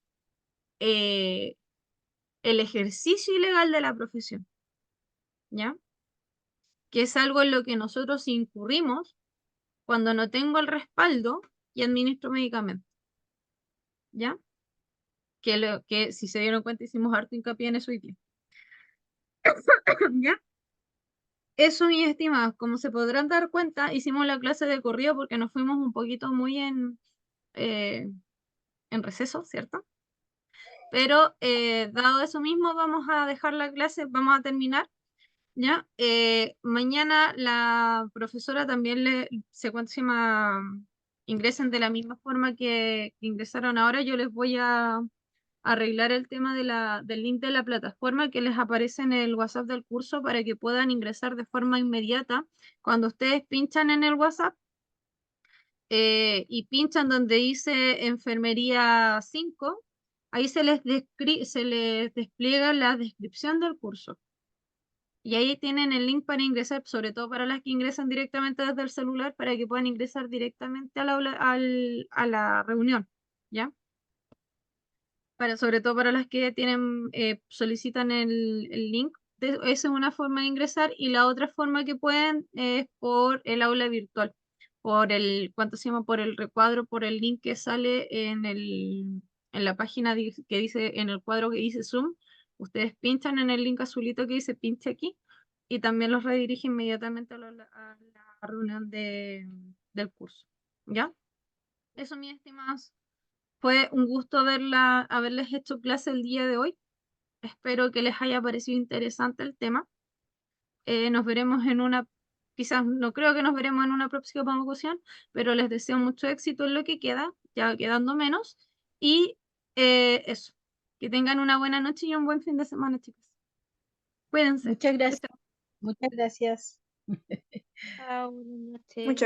el ejercicio ilegal de la profesión, ¿ya? Que es algo en lo que nosotros incurrimos cuando no tengo el respaldo y administro medicamentos, ¿ya? Que si se dieron cuenta hicimos harto hincapié en eso hoy día. ¿Ya? Eso, mis estimados, como se podrán dar cuenta, hicimos la clase de corrido porque nos fuimos un poquito muy en receso, ¿cierto? Pero dado eso mismo, vamos a dejar la clase, vamos a terminar, ¿ya? Mañana la profesora también ¿cuánto se llama? Ingresen de la misma forma que ingresaron ahora. Yo les voy a arreglar el tema del link de la plataforma que les aparece en el WhatsApp del curso para que puedan ingresar de forma inmediata. Cuando ustedes pinchan en el WhatsApp y pinchan donde dice Enfermería 5, ahí se les despliega la descripción del curso. Y ahí tienen el link para ingresar, sobre todo para las que ingresan directamente desde el celular, para que puedan ingresar directamente a la reunión, ¿ya? Sobre todo para las que tienen, solicitan el link. Esa es una forma de ingresar y la otra forma que pueden es por el aula virtual, ¿cuánto se llama? Por el recuadro, por el link que sale en la página que dice, en el cuadro que dice Zoom. Ustedes pinchan en el link azulito que dice pinche aquí y también los redirige inmediatamente a la reunión del curso. ¿Ya? Eso, mis estimados. Fue un gusto haberles hecho clase el día de hoy. Espero que les haya parecido interesante el tema. Nos veremos quizás no creo que nos veremos en una próxima ocasión, pero les deseo mucho éxito en lo que queda, ya quedando menos. Y eso, que tengan una buena noche y un buen fin de semana, chicos. Cuídense. Muchas gracias. Muchas gracias. Chao, buenas noches. Muchas